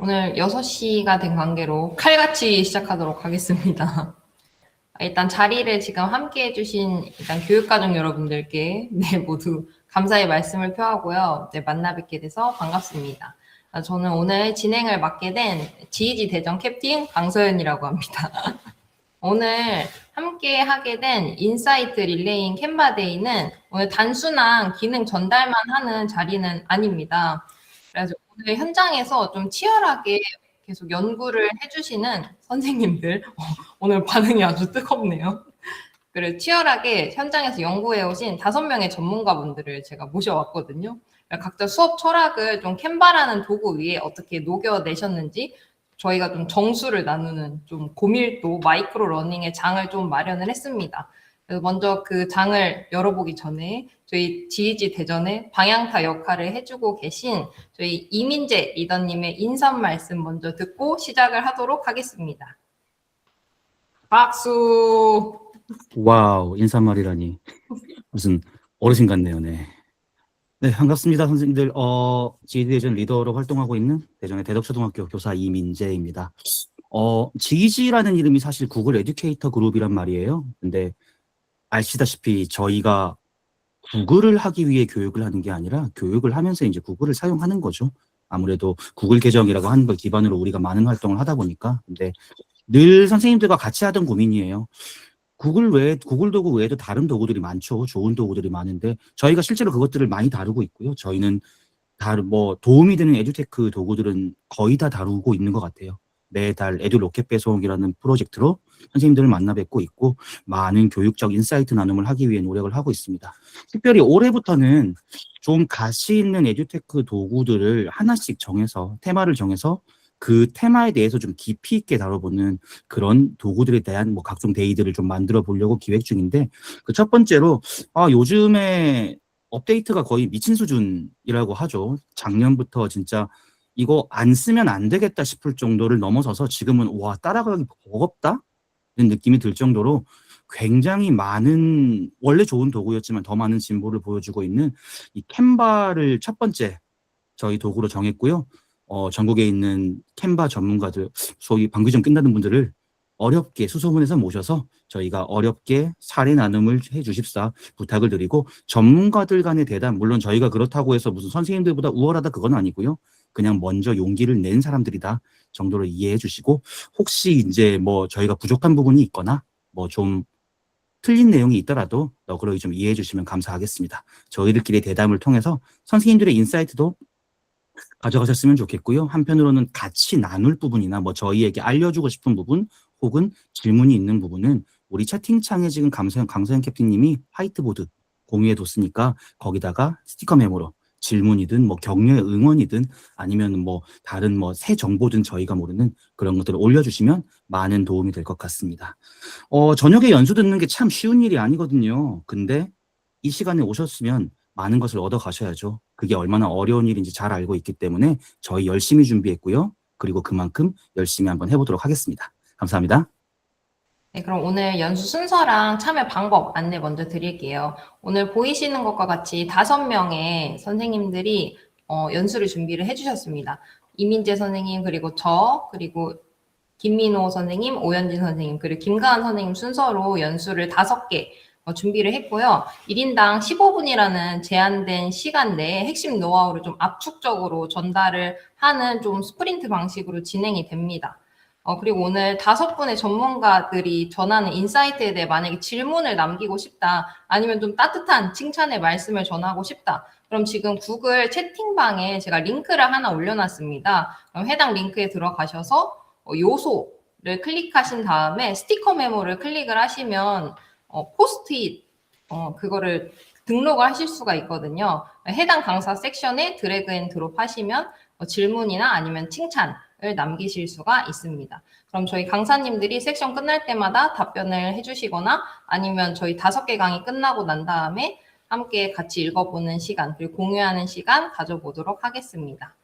오늘 6시가 된 관계로 칼같이 시작하도록 하겠습니다. 일단 자리를 지금 함께 해주신 일단 교육가족 여러분들께 모두 감사의 말씀을 표하고요. 만나 뵙게 돼서 반갑습니다. 저는 오늘 진행을 맡게 된 GEG 대전 캡틴 강서연이라고 합니다. 오늘 함께 하게 된 인사이트 릴레잉 캔바데이는 오늘 단순한 기능 전달만 하는 자리는 아닙니다. 그래서 오늘 현장에서 좀 치열하게 계속 연구를 해주시는 선생님들, 오늘 반응이 아주 뜨겁네요. 그리고 치열하게 현장에서 연구해 오신 5명의 전문가분들을 제가 모셔왔거든요. 각자 수업 철학을 좀 캔바라는 도구 위에 어떻게 녹여내셨는지 저희가 좀 정수를 나누는 좀 고밀도 마이크로 러닝의 장을 좀 마련을 했습니다. 그래서 먼저 그 장을 열어보기 전에 저희 GEG 대전의 방향타 역할을 해주고 계신 저희 이민재 리더님의 인사 말씀 먼저 듣고 시작을 하도록 하겠습니다. 박수! 와우, 인사말이라니. 무슨 어르신 같네요, 네. 네, 반갑습니다, 선생님들. GED 대전 리더로 활동하고 있는 대전의 대덕초등학교 교사 이민재입니다. GEG라는 이름이 사실 구글 에듀케이터 그룹이란 말이에요. 근데 아시다시피 저희가 구글을 하기 위해 교육을 하는 게 아니라 교육을 하면서 이제 구글을 사용하는 거죠. 아무래도 구글 계정이라고 하는 걸 기반으로 우리가 많은 활동을 하다 보니까. 근데 늘 선생님들과 같이 하던 고민이에요. 구글 도구 외에도 다른 도구들이 많죠. 좋은 도구들이 많은데 저희가 실제로 그것들을 많이 다루고 있고요. 저희는 도움이 되는 에듀테크 도구들은 거의 다 다루고 있는 것 같아요. 매달 에듀 로켓 배송이라는 프로젝트로 선생님들을 만나 뵙고 있고 많은 교육적 인사이트 나눔을 하기 위해 노력을 하고 있습니다. 특별히 올해부터는 좀 가치 있는 에듀테크 도구들을 하나씩 정해서 테마를 정해서 그 테마에 대해서 좀 깊이 있게 다뤄보는 그런 도구들에 대한 각종 데이들을 좀 만들어 보려고 기획 중인데, 그 첫 번째로 요즘에 업데이트가 거의 미친 수준이라고 하죠. 작년부터 진짜 이거 안 쓰면 안 되겠다 싶을 정도를 넘어서서 지금은 와, 따라가기 버겁다? 이런 느낌이 들 정도로 굉장히 많은, 원래 좋은 도구였지만 더 많은 진보를 보여주고 있는 이 캔바를 첫 번째 저희 도구로 정했고요. 전국에 있는 캔바 전문가들, 소위 방귀전 끝나는 분들을 어렵게 수소문해서 모셔서 저희가 어렵게 사례 나눔을 해 주십사 부탁을 드리고, 전문가들 간의 대담, 물론 저희가 그렇다고 해서 무슨 선생님들보다 우월하다 그건 아니고요. 그냥 먼저 용기를 낸 사람들이다 정도로 이해해 주시고, 혹시 이제 저희가 부족한 부분이 있거나 좀 틀린 내용이 있더라도 너그러이 좀 이해해 주시면 감사하겠습니다. 저희들끼리 대담을 통해서 선생님들의 인사이트도 가져가셨으면 좋겠고요. 한편으로는 같이 나눌 부분이나 저희에게 알려주고 싶은 부분 혹은 질문이 있는 부분은 우리 채팅창에 지금 강서영 캡틴님이 화이트보드 공유해뒀으니까 거기다가 스티커 메모로 질문이든 격려의 응원이든 아니면 다른 새 정보든 저희가 모르는 그런 것들을 올려주시면 많은 도움이 될 것 같습니다. 저녁에 연수 듣는 게 참 쉬운 일이 아니거든요. 근데 이 시간에 오셨으면 많은 것을 얻어 가셔야죠. 그게 얼마나 어려운 일인지 잘 알고 있기 때문에 저희 열심히 준비했고요. 그리고 그만큼 열심히 한번 해보도록 하겠습니다. 감사합니다. 네, 그럼 오늘 연수 순서랑 참여 방법 안내 먼저 드릴게요. 오늘 보이시는 것과 같이 5명의 선생님들이 연수를 준비를 해주셨습니다. 이민재 선생님, 그리고 그리고 김민호 선생님, 오현진 선생님, 그리고 김가은 선생님 순서로 연수를 5개 준비를 했고요. 1인당 15분이라는 제한된 시간 내에 핵심 노하우를 좀 압축적으로 전달을 하는 좀 스프린트 방식으로 진행이 됩니다. 그리고 오늘 5분의 전문가들이 전하는 인사이트에 대해 만약에 질문을 남기고 싶다, 아니면 좀 따뜻한 칭찬의 말씀을 전하고 싶다, 그럼 지금 구글 채팅방에 제가 링크를 하나 올려놨습니다. 그럼 해당 링크에 들어가셔서 요소를 클릭하신 다음에 스티커 메모를 클릭을 하시면 포스트잇 그거를 등록을 하실 수가 있거든요. 해당 강사 섹션에 드래그 앤 드롭 하시면 질문이나 아니면 칭찬을 남기실 수가 있습니다. 그럼 저희 강사님들이 섹션 끝날 때마다 답변을 해주시거나 아니면 저희 5개 강의 끝나고 난 다음에 함께 같이 읽어보는 시간, 그리고 공유하는 시간 가져보도록 하겠습니다.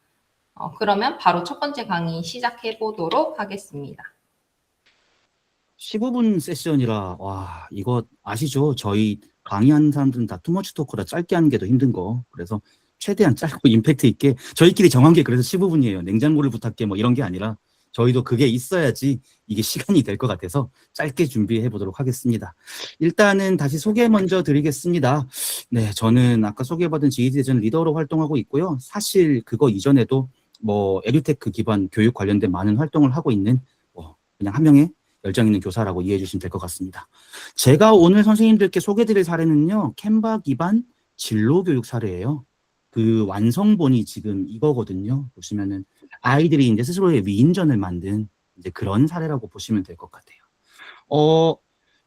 그러면 바로 첫 번째 강의 시작해 보도록 하겠습니다. 15분 세션이라 와, 이거 아시죠? 저희 강의하는 사람들은 다 투머치 토크라 짧게 하는 게 더 힘든 거. 그래서 최대한 짧고 임팩트 있게 저희끼리 정한 게 그래서 15분이에요. 냉장고를 부탁해 뭐 이런 게 아니라 저희도 그게 있어야지 이게 시간이 될 것 같아서 짧게 준비해 보도록 하겠습니다. 일단은 다시 소개 먼저 드리겠습니다. 네, 저는 아까 소개받은 GED 대전 리더로 활동하고 있고요. 사실 그거 이전에도 뭐 에듀테크 기반 교육 관련된 많은 활동을 하고 있는 그냥 한 명의 열정 있는 교사라고 이해해 주시면 될 것 같습니다. 제가 오늘 선생님들께 소개드릴 사례는요. 캔바 기반 진로 교육 사례예요. 그 완성본이 지금 이거거든요. 보시면은 아이들이 이제 스스로의 위인전을 만든 이제 그런 사례라고 보시면 될 것 같아요.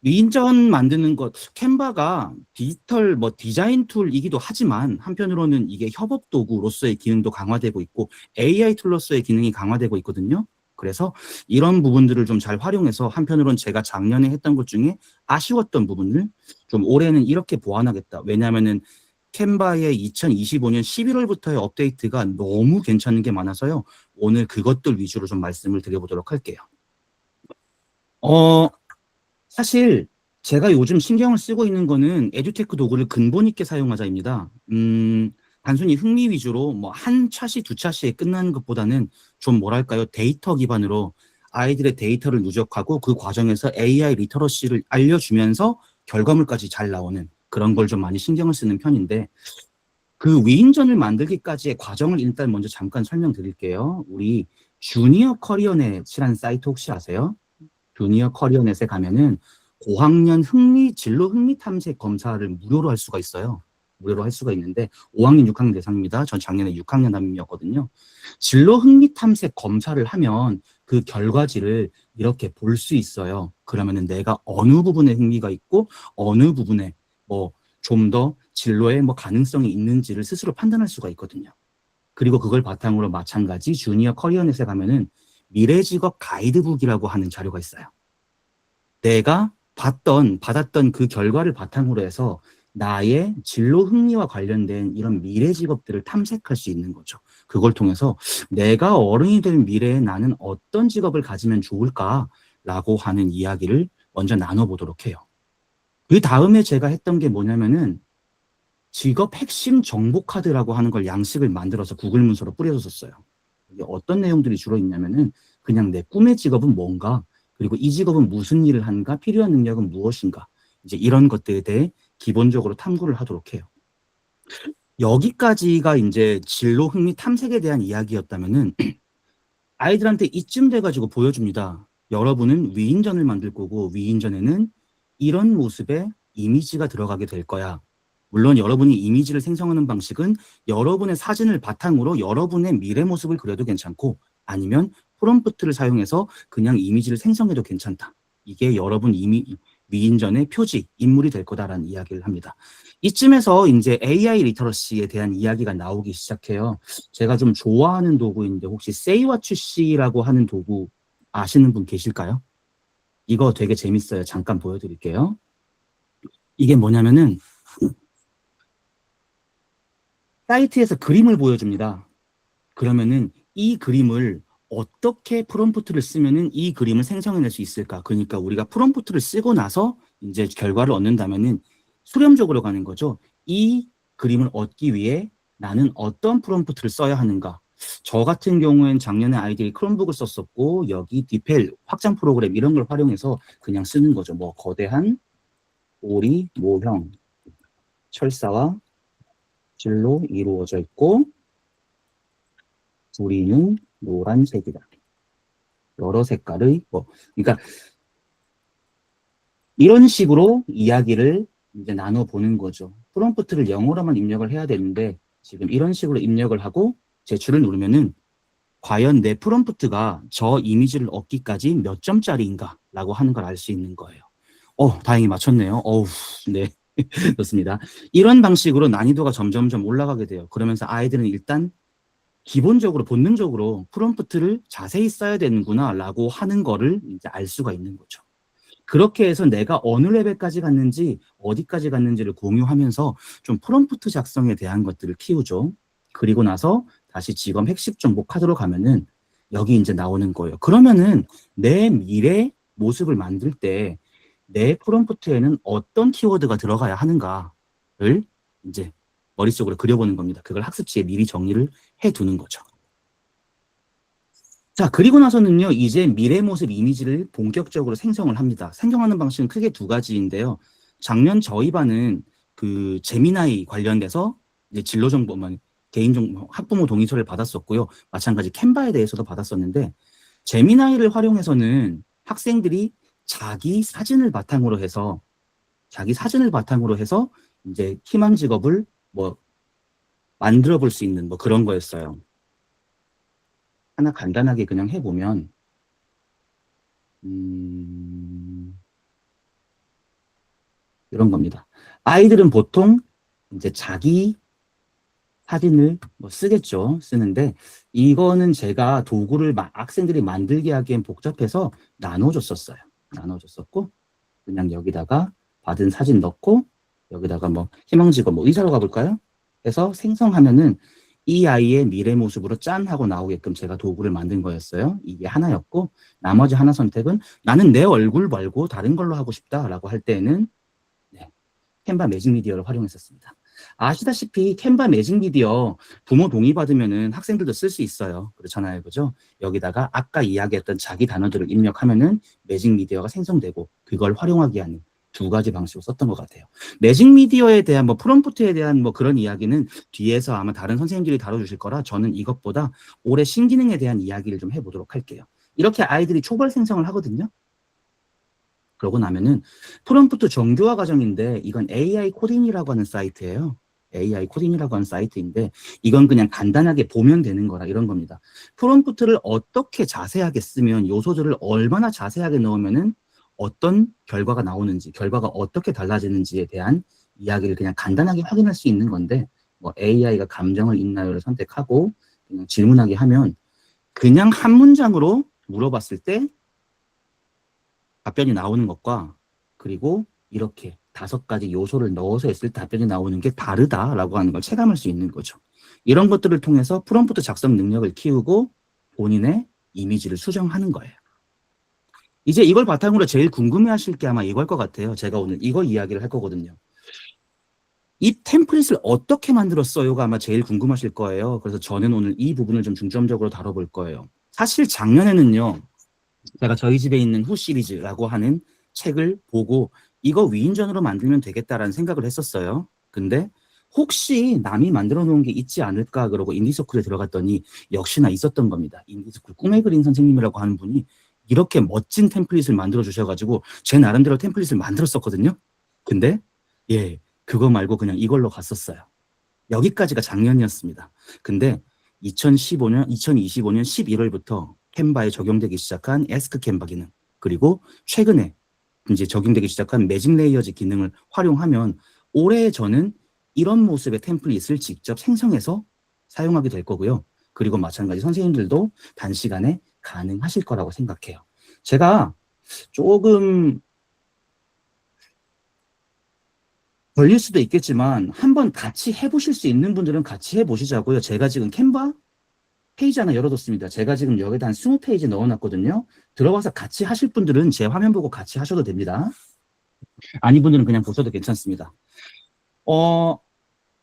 위인전 만드는 것, 캔바가 디지털 뭐 디자인 툴이기도 하지만 한편으로는 이게 협업 도구로서의 기능도 강화되고 있고 AI 툴로서의 기능이 강화되고 있거든요. 그래서 이런 부분들을 좀 잘 활용해서 한편으로는 제가 작년에 했던 것 중에 아쉬웠던 부분을 좀 올해는 이렇게 보완하겠다. 왜냐하면은 캔바의 2025년 11월부터의 업데이트가 너무 괜찮은 게 많아서요. 오늘 그것들 위주로 좀 말씀을 드려보도록 할게요. 사실 제가 요즘 신경을 쓰고 있는 거는 에듀테크 도구를 근본 있게 사용하자입니다. 단순히 흥미 위주로 뭐 한 차시 두 차시에 끝나는 것보다는 좀 뭐랄까요, 데이터 기반으로 아이들의 데이터를 누적하고 그 과정에서 AI 리터러시를 알려주면서 결과물까지 잘 나오는 그런 걸 좀 많이 신경을 쓰는 편인데 그 위인전을 만들기까지의 과정을 일단 먼저 잠깐 설명드릴게요. 우리 주니어 커리어넷이라는 사이트 혹시 아세요? 주니어 커리어넷에 가면은 고학년 진로 흥미 탐색 검사를 무료로 할 수가 있어요. 무료로 할 수가 있는데 5학년, 6학년 대상입니다. 전 작년에 6학년 담임이었거든요. 진로 흥미 탐색 검사를 하면 그 결과지를 이렇게 볼 수 있어요. 그러면은 내가 어느 부분에 흥미가 있고 어느 부분에 뭐 좀 더 진로에 뭐 가능성이 있는지를 스스로 판단할 수가 있거든요. 그리고 그걸 바탕으로 마찬가지 주니어 커리어넷에 가면은 미래 직업 가이드북이라고 하는 자료가 있어요. 내가 받았던 그 결과를 바탕으로 해서 나의 진로 흥미와 관련된 이런 미래 직업들을 탐색할 수 있는 거죠. 그걸 통해서 내가 어른이 될 미래에 나는 어떤 직업을 가지면 좋을까라고 하는 이야기를 먼저 나눠보도록 해요. 그 다음에 제가 했던 게 뭐냐면은 직업 핵심 정보 카드라고 하는 걸 양식을 만들어서 구글 문서로 뿌려줬었어요. 이게 어떤 내용들이 주로 있냐면은 그냥 내 꿈의 직업은 뭔가, 그리고 이 직업은 무슨 일을 하는가, 필요한 능력은 무엇인가, 이제 이런 것들에 대해 기본적으로 탐구를 하도록 해요. 여기까지가 이제 진로 흥미 탐색에 대한 이야기였다면은 아이들한테 이쯤 돼가지고 보여줍니다. 여러분은 위인전을 만들 거고 위인전에는 이런 모습의 이미지가 들어가게 될 거야. 물론 여러분이 이미지를 생성하는 방식은 여러분의 사진을 바탕으로 여러분의 미래 모습을 그려도 괜찮고 아니면 프롬프트를 사용해서 그냥 이미지를 생성해도 괜찮다. 이게 여러분 위인전의 표지, 인물이 될 거다라는 이야기를 합니다. 이쯤에서 이제 AI 리터러시에 대한 이야기가 나오기 시작해요. 제가 좀 좋아하는 도구인데 혹시 세이와추씨라고 하는 도구 아시는 분 계실까요? 이거 되게 재밌어요. 잠깐 보여드릴게요. 이게 뭐냐면은 사이트에서 그림을 보여줍니다. 그러면은 이 그림을 어떻게 프롬프트를 쓰면은 이 그림을 생성해낼 수 있을까? 그러니까 우리가 프롬프트를 쓰고 나서 이제 결과를 얻는다면은 수렴적으로 가는 거죠. 이 그림을 얻기 위해 나는 어떤 프롬프트를 써야 하는가? 저 같은 경우엔 작년에 아이들이 크롬북을 썼었고 여기 디펠 확장 프로그램 이런 걸 활용해서 그냥 쓰는 거죠. 뭐 거대한 오리 모형 철사와 실로 이루어져 있고 우리는 노란색이다. 여러 색깔의 그러니까 이런 식으로 이야기를 이제 나눠보는 거죠. 프롬프트를 영어로만 입력을 해야 되는데 지금 이런 식으로 입력을 하고 제출을 누르면은 과연 내 프롬프트가 저 이미지를 얻기까지 몇 점짜리인가 라고 하는 걸 알 수 있는 거예요. 다행히 맞췄네요. 네. 좋습니다. 이런 방식으로 난이도가 점점점 올라가게 돼요. 그러면서 아이들은 일단 기본적으로 본능적으로 프롬프트를 자세히 써야 되는구나 라고 하는 거를 이제 알 수가 있는 거죠. 그렇게 해서 내가 어느 레벨까지 갔는지 어디까지 갔는지를 공유하면서 좀 프롬프트 작성에 대한 것들을 키우죠. 그리고 나서 다시 직업 핵심 정보 카드로 가면은 여기 이제 나오는 거예요. 그러면은 내 미래 모습을 만들 때 내 프롬프트에는 어떤 키워드가 들어가야 하는가를 이제 머릿속으로 그려보는 겁니다. 그걸 학습지에 미리 정리를 해두는 거죠. 자, 그리고 나서는요, 이제 미래 모습 이미지를 본격적으로 생성을 합니다. 생성하는 방식은 크게 두 가지인데요. 작년 저희 반은 그 제미나이 관련돼서 이제 진로 정보만 개인 정보 학부모 동의서를 받았었고요. 마찬가지 캔바에 대해서도 받았었는데 제미나이를 활용해서는 학생들이 자기 사진을 바탕으로 해서 이제 희망 직업을 뭐 만들어 볼 수 있는 뭐 그런 거였어요. 하나 간단하게 그냥 해보면 이런 겁니다. 아이들은 보통 이제 자기 사진을 뭐 쓰겠죠. 쓰는데 이거는 제가 도구를 학생들이 만들게 하기엔 복잡해서 나눠줬었어요. 나눠줬었고 그냥 여기다가 받은 사진 넣고 여기다가 뭐 희망직업 뭐 의사로 가볼까요? 해서 생성하면은 이 아이의 미래 모습으로 짠 하고 나오게끔 제가 도구를 만든 거였어요. 이게 하나였고 나머지 하나 선택은 나는 내 얼굴 말고 다른 걸로 하고 싶다라고 할 때는 캔바 매직 미디어를 활용했었습니다. 아시다시피 캔바 매직 미디어 부모 동의 받으면은 학생들도 쓸 수 있어요. 그렇잖아요. 그죠? 여기다가 아까 이야기했던 자기 단어들을 입력하면은 매직 미디어가 생성되고 그걸 활용하게 하는 두 가지 방식으로 썼던 것 같아요. 매직 미디어에 대한 뭐 프롬프트에 대한 뭐 그런 이야기는 뒤에서 아마 다른 선생님들이 다뤄주실 거라 저는 이것보다 올해 신기능에 대한 이야기를 좀 해보도록 할게요. 이렇게 아이들이 초벌 생성을 하거든요. 그러고 나면은 프롬프트 정교화 과정인데 이건 AI 코딩이라고 하는 사이트예요. AI 코딩이라고 하는 사이트인데 이건 그냥 간단하게 보면 되는 거라 이런 겁니다. 프롬프트를 어떻게 자세하게 쓰면 요소들을 얼마나 자세하게 넣으면은 어떤 결과가 나오는지, 결과가 어떻게 달라지는지에 대한 이야기를 그냥 간단하게 확인할 수 있는 건데 뭐 AI가 감정을 읽나요를 선택하고 그냥 질문하게 하면 그냥 한 문장으로 물어봤을 때 답변이 나오는 것과 그리고 이렇게 5가지 요소를 넣어서 했을 때 답변이 나오는 게 다르다라고 하는 걸 체감할 수 있는 거죠. 이런 것들을 통해서 프롬프트 작성 능력을 키우고 본인의 이미지를 수정하는 거예요. 이제 이걸 바탕으로 제일 궁금해하실 게 아마 이걸 것 같아요. 제가 오늘 이거 이야기를 할 거거든요. 이 템플릿을 어떻게 만들었어요가 아마 제일 궁금하실 거예요. 그래서 저는 오늘 이 부분을 좀 중점적으로 다뤄볼 거예요. 사실 작년에는요. 제가 저희 집에 있는 후 시리즈라고 하는 책을 보고 이거 위인전으로 만들면 되겠다라는 생각을 했었어요. 근데 혹시 남이 만들어 놓은 게 있지 않을까 그러고 인디서클에 들어갔더니 역시나 있었던 겁니다. 인디서클 꿈에 그린 선생님이라고 하는 분이 이렇게 멋진 템플릿을 만들어 주셔가지고 제 나름대로 템플릿을 만들었었거든요. 근데 그거 말고 그냥 이걸로 갔었어요. 여기까지가 작년이었습니다. 근데 2025년 11월부터 캔바에 적용되기 시작한 에스크 캔바 기능 그리고 최근에 이제 적용되기 시작한 매직 레이어즈 기능을 활용하면 올해 저는 이런 모습의 템플릿을 직접 생성해서 사용하게 될 거고요. 그리고 마찬가지 선생님들도 단시간에 가능하실 거라고 생각해요. 제가 조금 걸릴 수도 있겠지만 한번 같이 해보실 수 있는 분들은 같이 해보시자고요. 제가 지금 캔바 페이지 하나 열어뒀습니다. 제가 지금 여기다 한 20페이지 넣어놨거든요. 들어가서 같이 하실 분들은 제 화면 보고 같이 하셔도 됩니다. 아닌 분들은 그냥 보셔도 괜찮습니다.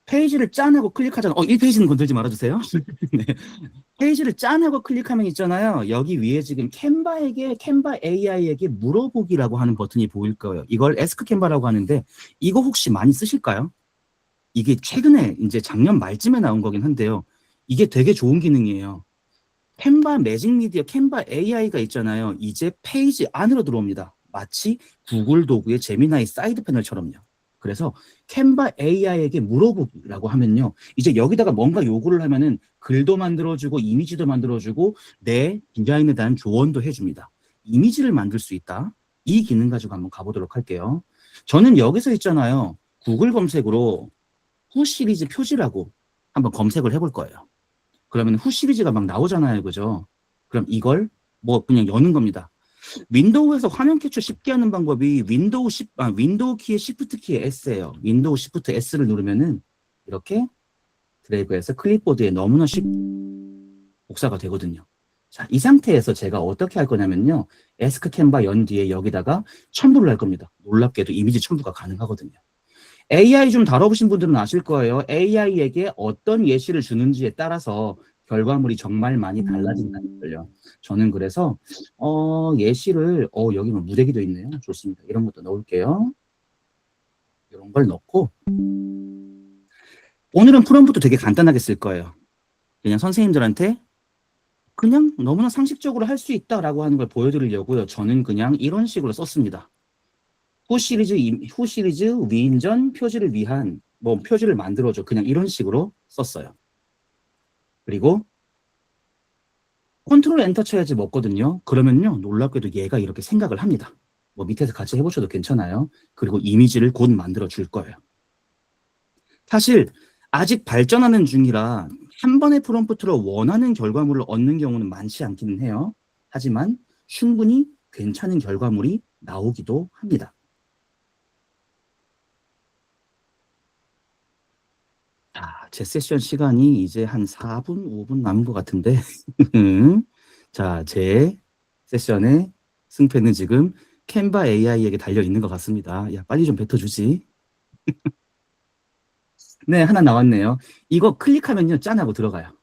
페이지를 짠하고 클릭하잖아요. 1페이지는 건들지 말아주세요. 네. 페이지를 짠하고 클릭하면 있잖아요. 여기 위에 지금 캔바 AI에게 물어보기라고 하는 버튼이 보일 거예요. 이걸 에스크 캔바라고 하는데 이거 혹시 많이 쓰실까요? 이게 최근에 이제 작년 말쯤에 나온 거긴 한데요. 이게 되게 좋은 기능이에요. 캔바 매직 미디어, 캔바 AI가 있잖아요. 이제 페이지 안으로 들어옵니다. 마치 구글 도구의 제미나이 사이드 패널처럼요. 그래서 캔바 AI에게 물어보기라고 하면요. 이제 여기다가 뭔가 요구를 하면은 글도 만들어주고 이미지도 만들어주고 내 디자인에 대한 조언도 해줍니다. 이미지를 만들 수 있다. 이 기능 가지고 한번 가보도록 할게요. 저는 여기서 있잖아요. 구글 검색으로 후 시리즈 표지라고 한번 검색을 해볼 거예요. 그러면 후 시리즈가 막 나오잖아요. 그죠? 그럼 이걸 뭐 그냥 여는 겁니다. 윈도우에서 화면 캡처 쉽게 하는 방법이 윈도우 키의 시프트 키의 S예요. 윈도우 시프트 S를 누르면은 이렇게 드래그해서 클립보드에 너무나 쉽게 복사가 되거든요. 자, 이 상태에서 제가 어떻게 할 거냐면요. 에스크 캔바 연 뒤에 여기다가 첨부를 할 겁니다. 놀랍게도 이미지 첨부가 가능하거든요. AI 좀 다뤄보신 분들은 아실 거예요. AI에게 어떤 예시를 주는지에 따라서 결과물이 정말 많이 달라진다는 걸요. 저는 그래서 예시를 여기 뭐 무대기도 있네요. 좋습니다. 이런 것도 넣을게요. 이런 걸 넣고 오늘은 프롬프트 되게 간단하게 쓸 거예요. 그냥 선생님들한테 그냥 너무나 상식적으로 할 수 있다라고 하는 걸 보여드리려고요. 저는 그냥 이런 식으로 썼습니다. 후 시리즈 위인전 표지를 위한 뭐 표지를 만들어줘. 그냥 이런 식으로 썼어요. 그리고 컨트롤 엔터 쳐야지 먹거든요. 그러면요, 놀랍게도 얘가 이렇게 생각을 합니다. 뭐 밑에서 같이 해보셔도 괜찮아요. 그리고 이미지를 곧 만들어 줄 거예요. 사실 아직 발전하는 중이라 한 번의 프롬프트로 원하는 결과물을 얻는 경우는 많지 않기는 해요. 하지만 충분히 괜찮은 결과물이 나오기도 합니다. 자, 제 세션 시간이 이제 한 4분, 5분 남은 것 같은데 자, 제 세션의 승패는 지금 캔바 AI에게 달려 있는 것 같습니다. 야, 빨리 좀 뱉어주지. 네, 하나 나왔네요. 이거 클릭하면요, 짠하고 들어가요.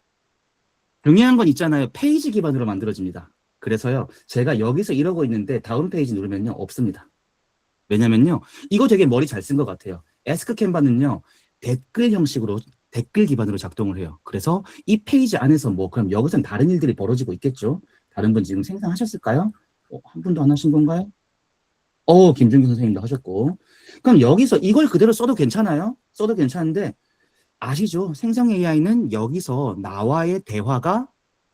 중요한 건 있잖아요. 페이지 기반으로 만들어집니다. 그래서요, 제가 여기서 이러고 있는데 다음 페이지 누르면요, 없습니다. 왜냐면요, 이거 되게 머리 잘 쓴 것 같아요. 에스크 캔바는요, 댓글 형식으로, 댓글 기반으로 작동을 해요. 그래서 이 페이지 안에서 뭐, 그럼 여기서는 다른 일들이 벌어지고 있겠죠? 다른 분 지금 생성하셨을까요? 한 분도 안 하신 건가요? 김준규 선생님도 하셨고. 그럼 여기서 이걸 그대로 써도 괜찮아요? 써도 괜찮은데, 아시죠? 생성 AI는 여기서 나와의 대화가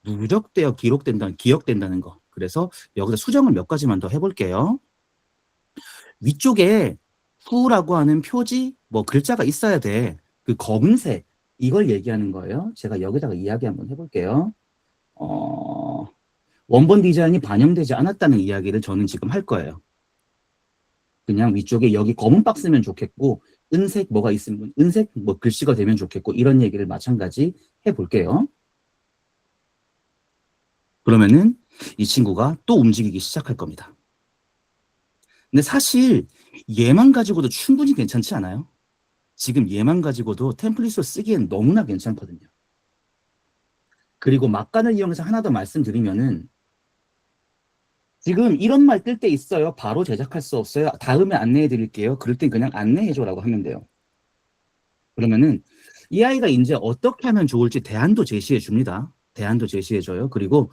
누적되어 기억된다는 거. 그래서 여기서 수정을 몇 가지만 더 해볼게요. 위쪽에 후라고 하는 표지, 뭐 글자가 있어야 돼. 그 검은색, 이걸 얘기하는 거예요. 제가 여기다가 이야기 한번 해볼게요. 원본 디자인이 반영되지 않았다는 이야기를 저는 지금 할 거예요. 그냥 위쪽에 여기 검은 박스면 좋겠고, 은색 뭐가 있으면, 은색 뭐 글씨가 되면 좋겠고, 이런 얘기를 마찬가지 해볼게요. 그러면은 이 친구가 또 움직이기 시작할 겁니다. 근데 사실 얘만 가지고도 충분히 괜찮지 않아요? 지금 얘만 가지고도 템플릿으로 쓰기엔 너무나 괜찮거든요. 그리고 막간을 이용해서 하나 더 말씀드리면은 지금 이런 말 뜰 때 있어요. 바로 제작할 수 없어요. 다음에 안내해 드릴게요. 그럴 땐 그냥 안내해줘라고 하면 돼요. 그러면은 이 아이가 이제 어떻게 하면 좋을지 대안도 제시해 줍니다. 대안도 제시해 줘요. 그리고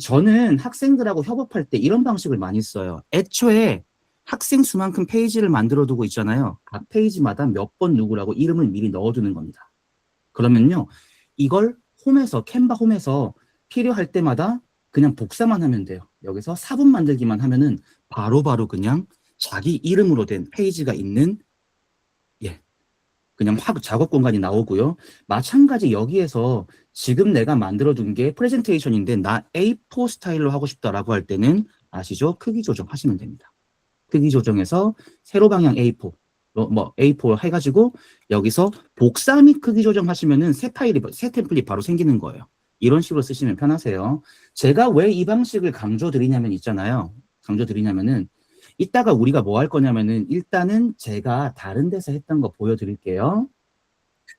저는 학생들하고 협업할 때 이런 방식을 많이 써요. 애초에 학생 수만큼 페이지를 만들어 두고 있잖아요. 각 페이지마다 몇 번 누구라고 이름을 미리 넣어두는 겁니다. 그러면요, 이걸 캔바 홈에서 필요할 때마다 그냥 복사만 하면 돼요. 여기서 사본 만들기만 하면은 바로바로 그냥 자기 이름으로 된 페이지가 있는 그냥 확 작업 공간이 나오고요. 마찬가지 여기에서 지금 내가 만들어둔 게 프레젠테이션인데 나 A4 스타일로 하고 싶다라고 할 때는 아시죠? 크기 조정하시면 됩니다. 크기 조정해서 세로 방향 A4, 뭐 A4 해가지고 여기서 복사 및 크기 조정하시면은 새 템플릿 바로 생기는 거예요. 이런 식으로 쓰시면 편하세요. 제가 왜 이 방식을 강조드리냐면은 이따가 우리가 뭐 할 거냐면은 일단은 제가 다른 데서 했던 거 보여드릴게요.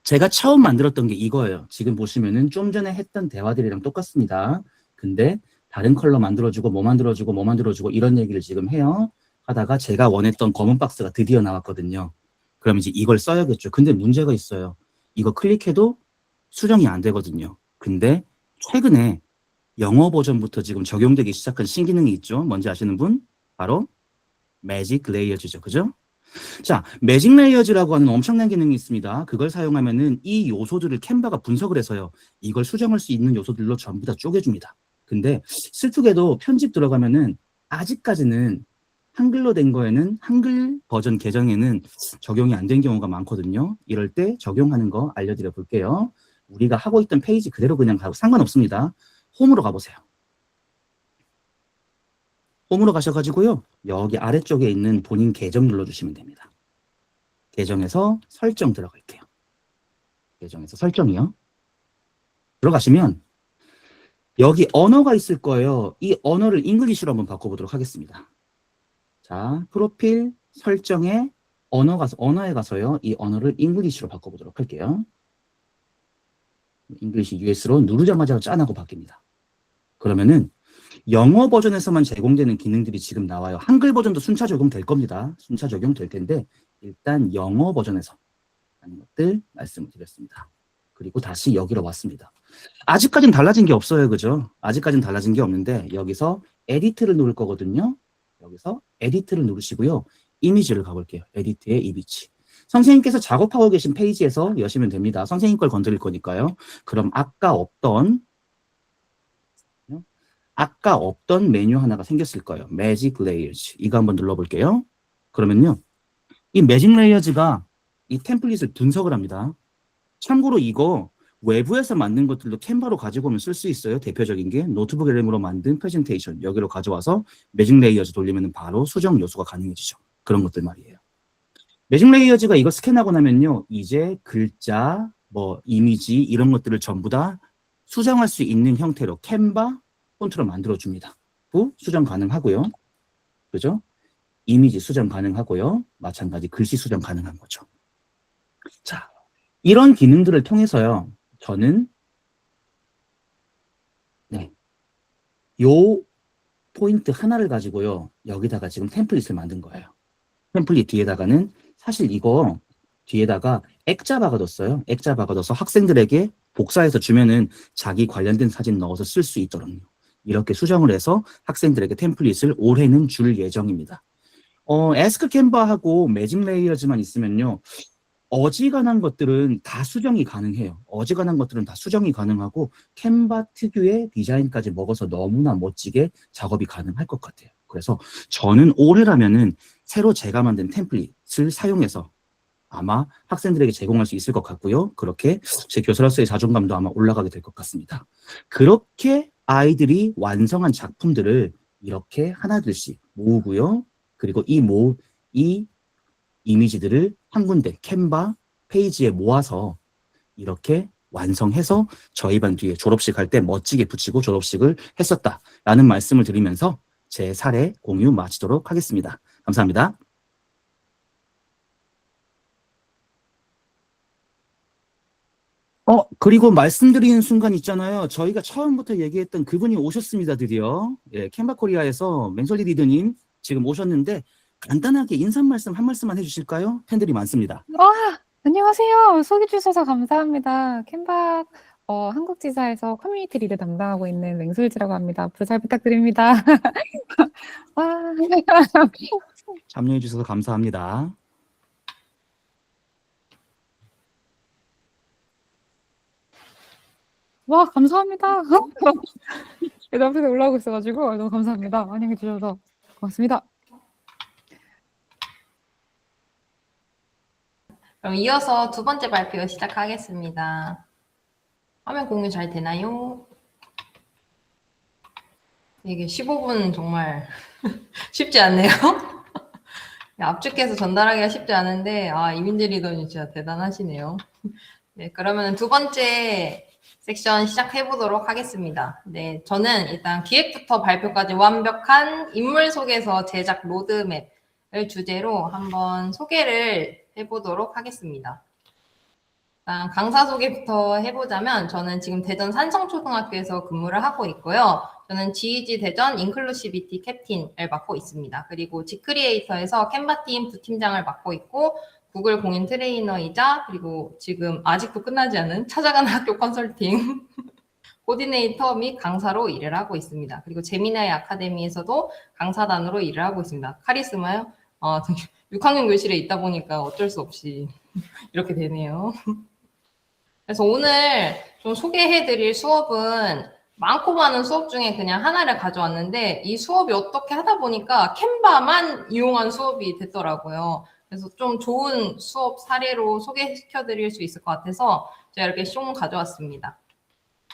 제가 처음 만들었던 게 이거예요. 지금 보시면은 좀 전에 했던 대화들이랑 똑같습니다. 근데 다른 컬러 만들어주고 뭐 만들어주고 뭐 만들어주고 이런 얘기를 지금 해요. 하다가 제가 원했던 검은 박스가 드디어 나왔거든요. 그럼 이제 이걸 써야겠죠. 근데 문제가 있어요. 이거 클릭해도 수정이 안 되거든요. 근데 최근에 영어 버전부터 지금 적용되기 시작한 신기능이 있죠. 뭔지 아시는 분? 바로 매직 레이어즈죠. 그죠? 자, 매직 레이어즈라고 하는 엄청난 기능이 있습니다. 그걸 사용하면은 이 요소들을 캔바가 분석을 해서요. 이걸 수정할 수 있는 요소들로 전부 다 쪼개줍니다. 근데 슬프게도 편집 들어가면은 아직까지는 한글로 된 거에는 한글 버전 계정에는 적용이 안 된 경우가 많거든요. 이럴 때 적용하는 거 알려드려 볼게요. 우리가 하고 있던 페이지 그대로 그냥 가고 상관없습니다. 홈으로 가보세요. 홈으로 가셔가지고요. 여기 아래쪽에 있는 본인 계정 눌러주시면 됩니다. 계정에서 설정 들어갈게요. 계정에서 설정이요. 들어가시면 여기 언어가 있을 거예요. 이 언어를 잉글리시로 한번 바꿔보도록 하겠습니다. 자, 프로필 설정에 언어에 가서요. 이 언어를 잉글리시로 바꿔보도록 할게요. 잉글리시 US로 누르자마자 짠하고 바뀝니다. 그러면은 영어 버전에서만 제공되는 기능들이 지금 나와요. 한글 버전도 순차 적용될 겁니다. 순차 적용될 텐데 일단 영어 버전에서 하는 것들 말씀을 드렸습니다. 그리고 다시 여기로 왔습니다. 아직까지는 달라진 게 없어요. 그죠? 아직까지는 달라진 게 없는데 여기서 에디트를 누를 거거든요. 여기서 에디트를 누르시고요. 이미지를 가볼게요. 에디트의 이미지. 선생님께서 작업하고 계신 페이지에서 여시면 됩니다. 선생님 걸 건드릴 거니까요. 그럼 아까 없던 메뉴 하나가 생겼을 거예요. 매직 레이어즈. 이거 한번 눌러볼게요. 그러면요. 이 매직 레이어즈가 이 템플릿을 분석을 합니다. 참고로 이거 외부에서 만든 것들도 캔바로 가지고 오면 쓸 수 있어요. 대표적인 게 노트북 LM으로 만든 프레젠테이션 여기로 가져와서 매직 레이어즈 돌리면 바로 수정 요소가 가능해지죠. 그런 것들 말이에요. 매직 레이어즈가 이거 스캔하고 나면요. 이제 글자, 뭐 이미지 이런 것들을 전부 다 수정할 수 있는 형태로 캔바 폰트로 만들어줍니다. 수정 가능하고요. 그죠? 이미지 수정 가능하고요. 마찬가지 글씨 수정 가능한 거죠. 자, 이런 기능들을 통해서요. 저는 요 포인트 하나를 가지고요. 여기다가 지금 템플릿을 만든 거예요. 템플릿 뒤에다가는 사실 이거 뒤에다가 액자 박아뒀어요. 액자 박아둬서 학생들에게 복사해서 주면은 자기 관련된 사진 넣어서 쓸 수 있도록요. 이렇게 수정을 해서 학생들에게 템플릿을 올해는 줄 예정입니다. 에스크 캔버하고 매직 레이어즈만 있으면요. 어지간한 것들은 다 수정이 가능해요. 어지간한 것들은 다 수정이 가능하고 캔바 특유의 디자인까지 먹어서 너무나 멋지게 작업이 가능할 것 같아요. 그래서 저는 올해라면은 새로 제가 만든 템플릿을 사용해서 아마 학생들에게 제공할 수 있을 것 같고요. 그렇게 제 교사로서의 자존감도 아마 올라가게 될 것 같습니다. 그렇게 아이들이 완성한 작품들을 이렇게 하나둘씩 모으고요. 그리고 이 이미지들을 한 군데 캔바 페이지에 모아서 이렇게 완성해서 저희 반 뒤에 졸업식 할 때 멋지게 붙이고 졸업식을 했었다라는 말씀을 드리면서 제 사례 공유 마치도록 하겠습니다. 감사합니다. 그리고 말씀드리는 순간 있잖아요. 저희가 처음부터 얘기했던 그분이 오셨습니다, 드디어. 예, 캔바 코리아에서 맹설리 리더님 지금 오셨는데 간단하게 인사 말씀 한 말씀만 해주실까요? 팬들이 많습니다. 안녕하세요. 소개 주셔서 감사합니다. 캔박 한국지사에서 커뮤니티 리드 담당하고 있는 맹솔지라고 합니다. 앞으로 잘 부탁드립니다. 와, 참여해 주셔서 감사합니다. 와, 감사합니다. 내 앞에서 올라오고 있어가지고 너무 감사합니다. 환영해 주셔서 고맙습니다. 그럼 이어서 두 번째 발표 시작하겠습니다. 화면 공유 잘 되나요? 이게 15분 정말 쉽지 않네요. 압축해서 전달하기가 쉽지 않은데 이민재 리더님 진짜 대단하시네요. 네, 그러면 두 번째 섹션 시작해 보도록 하겠습니다. 네, 저는 일단 기획부터 발표까지 완벽한 인물 소개서 제작 로드맵을 주제로 한번 소개를 해보도록 하겠습니다. 일단 강사 소개부터 해보자면 저는 지금 대전 산성초등학교에서 근무를 하고 있고요. 저는 GEG 대전 인클루시비티 캡틴을 맡고 있습니다. 그리고 지크리에이터에서 캔바팀 부팀장을 맡고 있고 구글 공인 트레이너이자 그리고 지금 아직도 끝나지 않은 찾아가는 학교 컨설팅 코디네이터 및 강사로 일을 하고 있습니다. 그리고 제미나이 아카데미에서도 강사단으로 일을 하고 있습니다. 카리스마요? 6학년 교실에 있다 보니까 어쩔 수 없이 이렇게 되네요. 그래서 오늘 좀 소개해드릴 수업은 많고 많은 수업 중에 그냥 하나를 가져왔는데 이 수업이 어떻게 하다 보니까 캔바만 이용한 수업이 됐더라고요. 그래서 좀 좋은 수업 사례로 소개시켜드릴 수 있을 것 같아서 제가 이렇게 숑 가져왔습니다.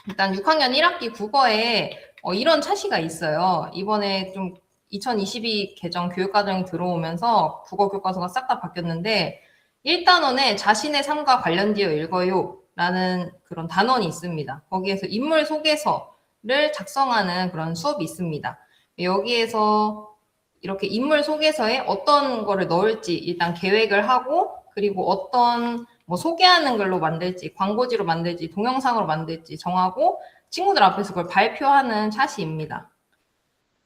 일단 6학년 1학기 국어에 이런 차시가 있어요. 이번에 좀 2022 개정 교육과정이 들어오면서 국어 교과서가 싹 다 바뀌었는데 1단원에 자신의 삶과 관련되어 읽어요 라는 그런 단원이 있습니다. 거기에서 인물 소개서를 작성하는 그런 수업이 있습니다. 여기에서 이렇게 인물 소개서에 어떤 거를 넣을지 일단 계획을 하고, 그리고 어떤 뭐 소개하는 글로 만들지, 광고지로 만들지, 동영상으로 만들지 정하고 친구들 앞에서 그걸 발표하는 차시입니다.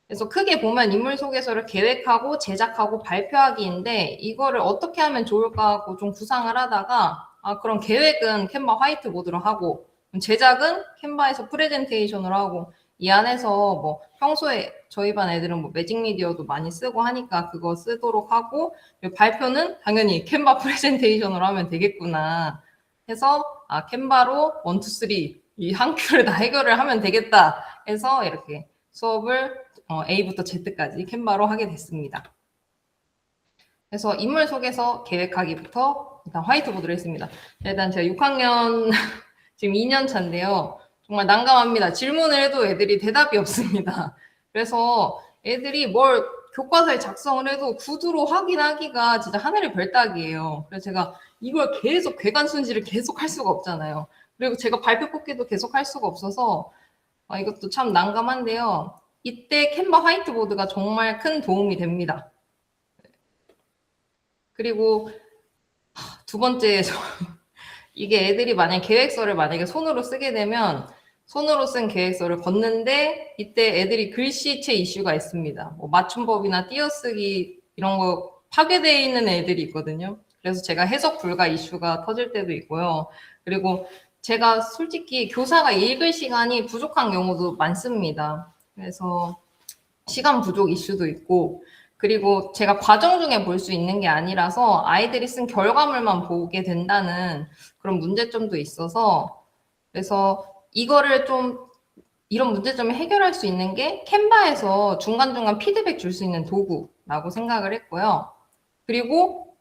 그래서 크게 보면 인물 소개서를 계획하고 제작하고 발표하기인데, 이거를 어떻게 하면 좋을까 하고 좀 구상을 하다가, 그럼 계획은 캔바 화이트보드로 하고, 제작은 캔바에서 프레젠테이션으로 하고, 이 안에서 뭐 평소에 저희 반 애들은 뭐 매직 미디어도 많이 쓰고 하니까 그거 쓰도록 하고, 발표는 당연히 캔바 프레젠테이션으로 하면 되겠구나 해서 캔바로 1, 2, 3 이 한 큐를 다 해결을 하면 되겠다 해서 이렇게 수업을 A부터 Z까지 캔바로 하게 됐습니다. 그래서 인물 소개서 계획하기부터 일단 화이트보드를 했습니다. 일단 제가 6학년 지금 2년 차인데요. 정말 난감합니다. 질문을 해도 애들이 대답이 없습니다. 그래서 애들이 뭘 교과서에 작성을 해도 구두로 확인하기가 진짜 하늘의 별따기예요. 그래서 제가 이걸 계속 괴간순지를 계속 할 수가 없잖아요. 그리고 제가 발표 뽑기도 계속 할 수가 없어서 이것도 참 난감한데요. 이때 캔바 화이트보드가 정말 큰 도움이 됩니다. 그리고 두 번째, 이게 애들이 만약에 계획서를 만약에 손으로 쓰게 되면 손으로 쓴 계획서를 걷는데 이때 애들이 글씨체 이슈가 있습니다. 뭐 맞춤법이나 띄어쓰기 이런 거 파괴되어 있는 애들이 있거든요. 그래서 제가 해석 불가 이슈가 터질 때도 있고요. 그리고 제가 솔직히 교사가 읽을 시간이 부족한 경우도 많습니다. 그래서 시간 부족 이슈도 있고, 그리고 제가 과정 중에 볼 수 있는 게 아니라서 아이들이 쓴 결과물만 보게 된다는 그런 문제점도 있어서, 그래서 이거를 좀 이런 문제점을 해결할 수 있는 게 캔바에서 중간중간 피드백 줄 수 있는 도구라고 생각을 했고요. 그리고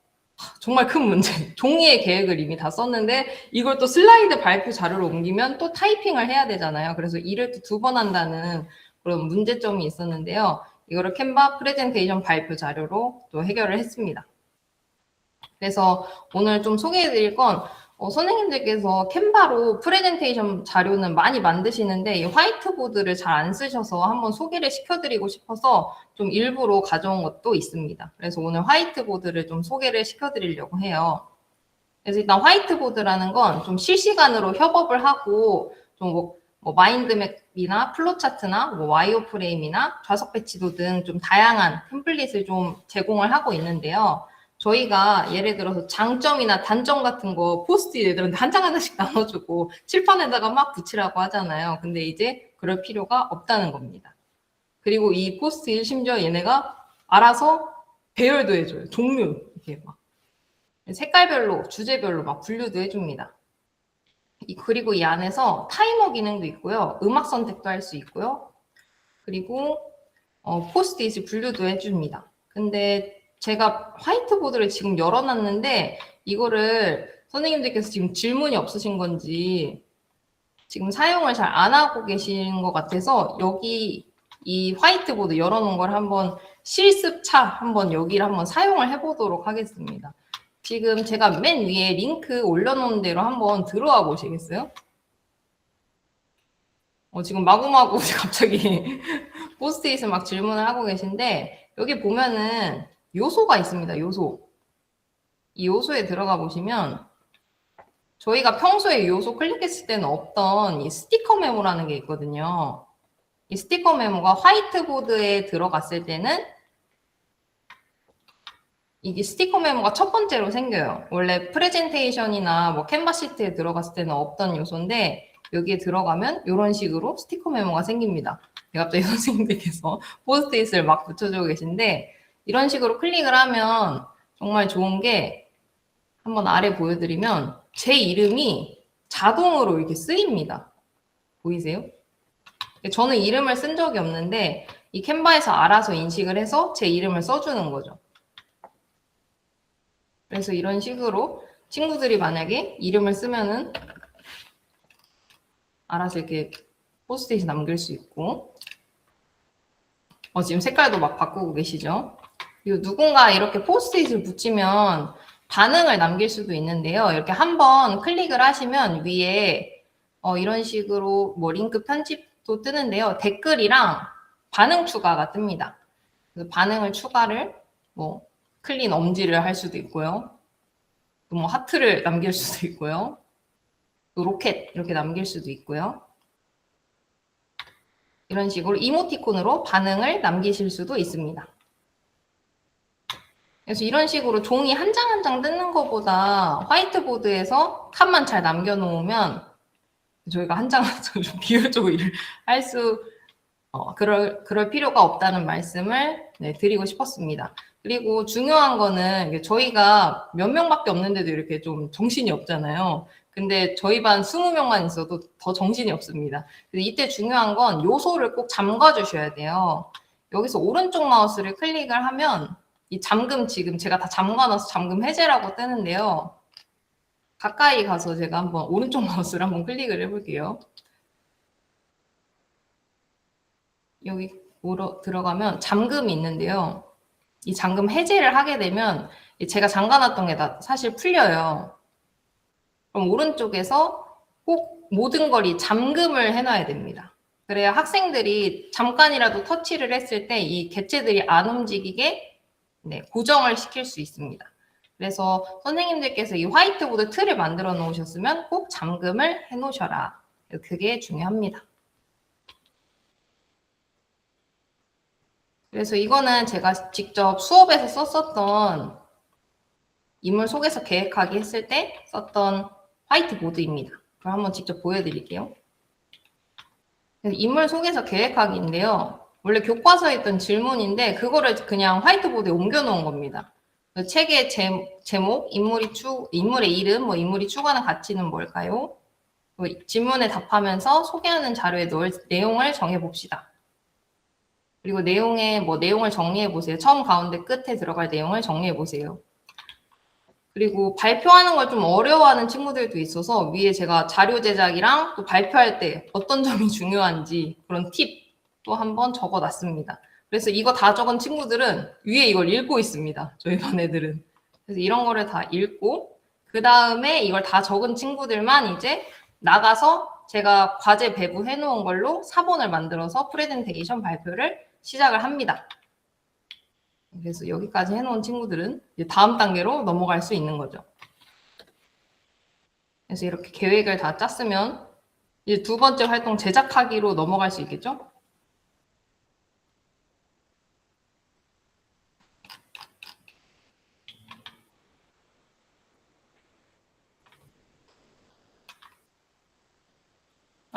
정말 큰 문제, 종이에 계획을 이미 다 썼는데 이걸 또 슬라이드 발표 자료로 옮기면 또 타이핑을 해야 되잖아요. 그래서 일을 또 2번 한다는 그런 문제점이 있었는데요. 이거를 캔바 프레젠테이션 발표 자료로 또 해결을 했습니다. 그래서 오늘 좀 소개해드릴 건 선생님들께서 캔바로 프레젠테이션 자료는 많이 만드시는데 이 화이트보드를 잘 안 쓰셔서 한번 소개를 시켜드리고 싶어서 좀 일부러 가져온 것도 있습니다. 그래서 오늘 화이트보드를 좀 소개를 시켜드리려고 해요. 그래서 일단 화이트보드라는 건 좀 실시간으로 협업을 하고 좀 뭐 마인드맵이나 플로차트나 뭐 와이어프레임이나 좌석 배치도 등 좀 다양한 템플릿을 좀 제공을 하고 있는데요. 저희가 예를 들어서 장점이나 단점 같은 거 포스트잇 애들한테 한 장 하나씩 나눠주고 칠판에다가 막 붙이라고 하잖아요. 근데 이제 그럴 필요가 없다는 겁니다. 그리고 이 포스트잇 심지어 얘네가 알아서 배열도 해줘요. 종류 이렇게 막 색깔별로 주제별로 막 분류도 해줍니다. 그리고 이 안에서 타이머 기능도 있고요. 음악 선택도 할 수 있고요. 그리고 포스트잇을 분류도 해줍니다. 근데 제가 화이트보드를 지금 열어놨는데 이거를 선생님들께서 지금 질문이 없으신 건지 지금 사용을 잘 안 하고 계신 것 같아서 여기 이 화이트보드 열어놓은 걸 한번 실습차 한번 여기를 한번 사용을 해보도록 하겠습니다. 지금 제가 맨 위에 링크 올려놓은 대로 한번 들어와 보시겠어요? 지금 마구마구 갑자기 포스트잇을 막 질문을 하고 계신데 여기 보면은 요소가 있습니다. 요소. 이 요소에 들어가 보시면 저희가 평소에 요소 클릭했을 때는 없던 이 스티커 메모라는 게 있거든요. 이 스티커 메모가 화이트보드에 들어갔을 때는 이게 스티커 메모가 첫 번째로 생겨요. 원래 프레젠테이션이나 뭐 캔바 시트에 들어갔을 때는 없던 요소인데 여기에 들어가면 이런 식으로 스티커 메모가 생깁니다. 갑자기 선생님들께서 포스트잇을 막 붙여주고 계신데 이런 식으로 클릭을 하면 정말 좋은 게 한번 아래 보여드리면 제 이름이 자동으로 이렇게 쓰입니다. 보이세요? 저는 이름을 쓴 적이 없는데 이 캔바에서 알아서 인식을 해서 제 이름을 써주는 거죠. 그래서 이런 식으로 친구들이 만약에 이름을 쓰면은 알아서 이렇게 포스트잇 남길 수 있고 지금 색깔도 막 바꾸고 계시죠? 그리고 누군가 이렇게 포스트잇을 붙이면 반응을 남길 수도 있는데요. 이렇게 한번 클릭을 하시면 위에 이런 식으로 뭐 링크 편집도 뜨는데요. 댓글이랑 반응 추가가 뜹니다. 그래서 반응을 추가를 뭐 클린 엄지를 할 수도 있고요. 또 뭐 하트를 남길 수도 있고요. 또 로켓 이렇게 남길 수도 있고요. 이런 식으로 이모티콘으로 반응을 남기실 수도 있습니다. 그래서 이런 식으로 종이 한 장 한 장 뜯는 것보다 화이트보드에서 칸만 잘 남겨놓으면 저희가 한 장 한 장 좀 비효율적으로 일을 할 수, 그럴 필요가 없다는 말씀을 드리고 싶었습니다. 그리고 중요한 거는 이게 저희가 몇 명밖에 없는데도 이렇게 좀 정신이 없잖아요. 근데 저희 반 20명만 있어도 더 정신이 없습니다. 그래서 이때 중요한 건 요소를 꼭 잠가 주셔야 돼요. 여기서 오른쪽 마우스를 클릭을 하면 이 잠금 지금 제가 다 잠가놔서 잠금 해제라고 뜨는데요. 가까이 가서 제가 한번 오른쪽 마우스를 한번 클릭을 해볼게요. 여기 들어가면 잠금이 있는데요. 이 잠금 해제를 하게 되면 제가 잠가놨던 게 다 사실 풀려요. 그럼 오른쪽에서 꼭 모든 걸 이 잠금을 해놔야 됩니다. 그래야 학생들이 잠깐이라도 터치를 했을 때 이 객체들이 안 움직이게 고정을 시킬 수 있습니다. 그래서 선생님들께서 이 화이트보드 틀을 만들어 놓으셨으면 꼭 잠금을 해 놓으셔라. 그게 중요합니다. 그래서 이거는 제가 직접 수업에서 썼었던 인물 속에서 계획하기 했을 때 썼던 화이트보드입니다. 그럼 한번 직접 보여드릴게요. 인물 속에서 계획하기인데요. 원래 교과서에 있던 질문인데 그거를 그냥 화이트보드에 옮겨놓은 겁니다. 책의 제목, 인물의 이름, 뭐 인물이 추구하는 가치는 뭘까요? 질문에 답하면서 소개하는 자료의 내용을 정해봅시다. 그리고 내용을 정리해보세요. 처음, 가운데, 끝에 들어갈 내용을 정리해보세요. 그리고 발표하는 걸 좀 어려워하는 친구들도 있어서 위에 제가 자료 제작이랑 또 발표할 때 어떤 점이 중요한지 그런 팁도 한번 적어놨습니다. 그래서 이거 다 적은 친구들은 위에 이걸 읽고 있습니다. 저희 반 애들은. 그래서 이런 거를 다 읽고 그 다음에 이걸 다 적은 친구들만 이제 나가서 제가 과제 배부해 놓은 걸로 사본을 만들어서 프레젠테이션 발표를 시작을 합니다. 그래서 여기까지 해놓은 친구들은 이제 다음 단계로 넘어갈 수 있는 거죠. 그래서 이렇게 계획을 다 짰으면 이제 두 번째 활동 제작하기로 넘어갈 수 있겠죠?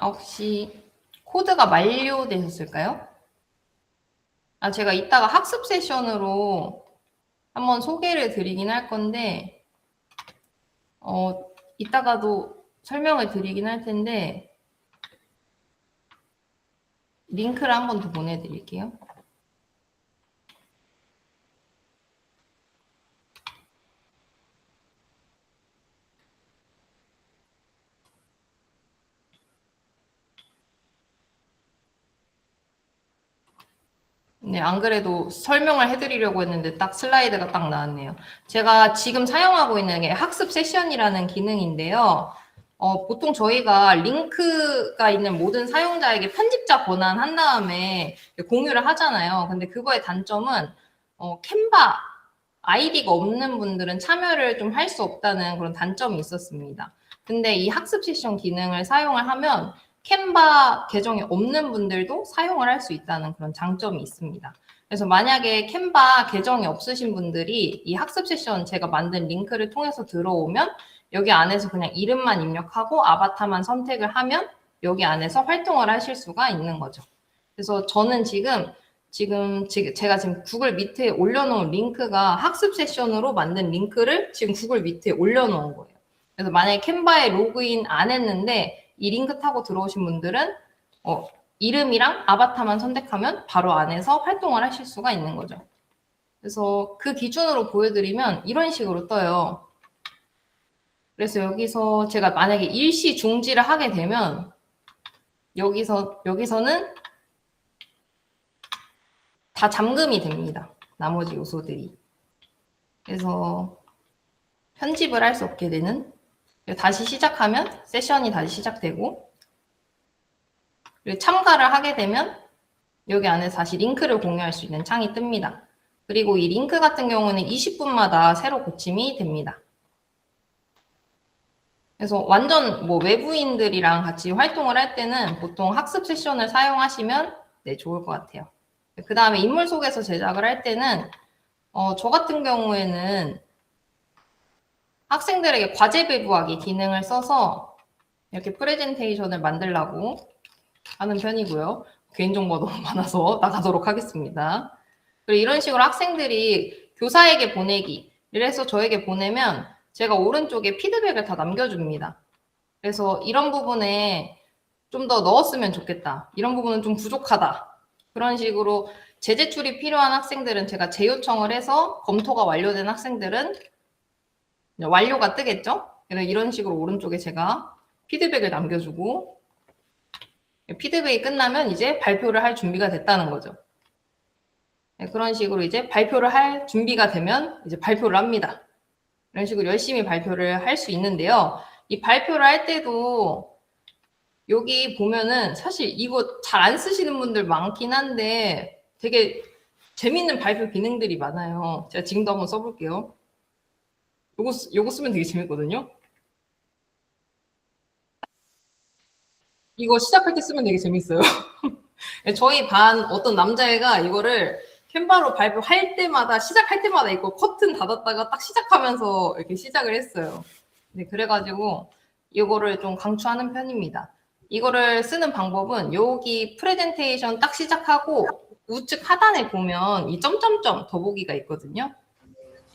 혹시 코드가 만료되셨을까요? 제가 이따가 학습 세션으로 한번 소개를 드리긴 할 건데, 이따가도 설명을 드리긴 할 텐데, 링크를 한번 더 보내드릴게요. 네, 안 그래도 설명을 해드리려고 했는데 딱 슬라이드가 딱 나왔네요. 제가 지금 사용하고 있는 게 학습 세션이라는 기능인데요. 보통 저희가 링크가 있는 모든 사용자에게 편집자 권한 한 다음에 공유를 하잖아요. 근데 그거의 단점은 캔바 아이디가 없는 분들은 참여를 좀 할 수 없다는 그런 단점이 있었습니다. 근데 이 학습 세션 기능을 사용을 하면 캔바 계정이 없는 분들도 사용을 할 수 있다는 그런 장점이 있습니다. 그래서 만약에 캔바 계정이 없으신 분들이 이 학습 세션 제가 만든 링크를 통해서 들어오면 여기 안에서 그냥 이름만 입력하고 아바타만 선택을 하면 여기 안에서 활동을 하실 수가 있는 거죠. 그래서 저는 제가 지금 구글 밑에 올려놓은 링크가 학습 세션으로 만든 링크를 지금 구글 밑에 올려놓은 거예요. 그래서 만약에 캔바에 로그인 안 했는데 이 링크 타고 들어오신 분들은 이름이랑 아바타만 선택하면 바로 안에서 활동을 하실 수가 있는 거죠. 그래서 그 기준으로 보여드리면 이런 식으로 떠요. 그래서 여기서 제가 만약에 일시 중지를 하게 되면 여기서는 다 잠금이 됩니다. 나머지 요소들이. 그래서 편집을 할 수 없게 되는, 다시 시작하면 세션이 다시 시작되고, 그리고 참가를 하게 되면 여기 안에서 다시 링크를 공유할 수 있는 창이 뜹니다. 그리고 이 링크 같은 경우는 20분마다 새로 고침이 됩니다. 그래서 완전 뭐 외부인들이랑 같이 활동을 할 때는 보통 학습 세션을 사용하시면 네, 좋을 것 같아요. 그 다음에 인물 속에서 제작을 할 때는 저 같은 경우에는 학생들에게 과제 배부하기 기능을 써서 이렇게 프레젠테이션을 만들라고 하는 편이고요. 개인정보가 너무 많아서 나가도록 하겠습니다. 그리고 이런 식으로 학생들이 교사에게 보내기를 해서 저에게 보내면 제가 오른쪽에 피드백을 다 남겨줍니다. 그래서 이런 부분에 좀 더 넣었으면 좋겠다. 이런 부분은 좀 부족하다. 그런 식으로 재제출이 필요한 학생들은 제가 재요청을 해서 검토가 완료된 학생들은 완료가 뜨겠죠? 그래서 이런 식으로 오른쪽에 제가 피드백을 남겨주고 피드백이 끝나면 이제 발표를 할 준비가 됐다는 거죠. 네, 그런 식으로 이제 발표를 할 준비가 되면 이제 발표를 합니다. 이런 식으로 열심히 발표를 할 수 있는데요. 이 발표를 할 때도 여기 보면은 사실 이거 잘 안 쓰시는 분들 많긴 한데 되게 재밌는 발표 기능들이 많아요. 제가 지금도 한번 써볼게요. 요거 쓰면 되게 재밌거든요. 이거 시작할 때 쓰면 되게 재밌어요. 저희 반 어떤 남자애가 이거를 캔바로 발표할 때마다 시작할 때마다 이거 커튼 닫았다가 딱 시작하면서 이렇게 시작을 했어요. 네, 그래가지고 이거를 좀 강추하는 편입니다. 이거를 쓰는 방법은 여기 프레젠테이션 딱 시작하고 우측 하단에 보면 이 점점점 더보기가 있거든요.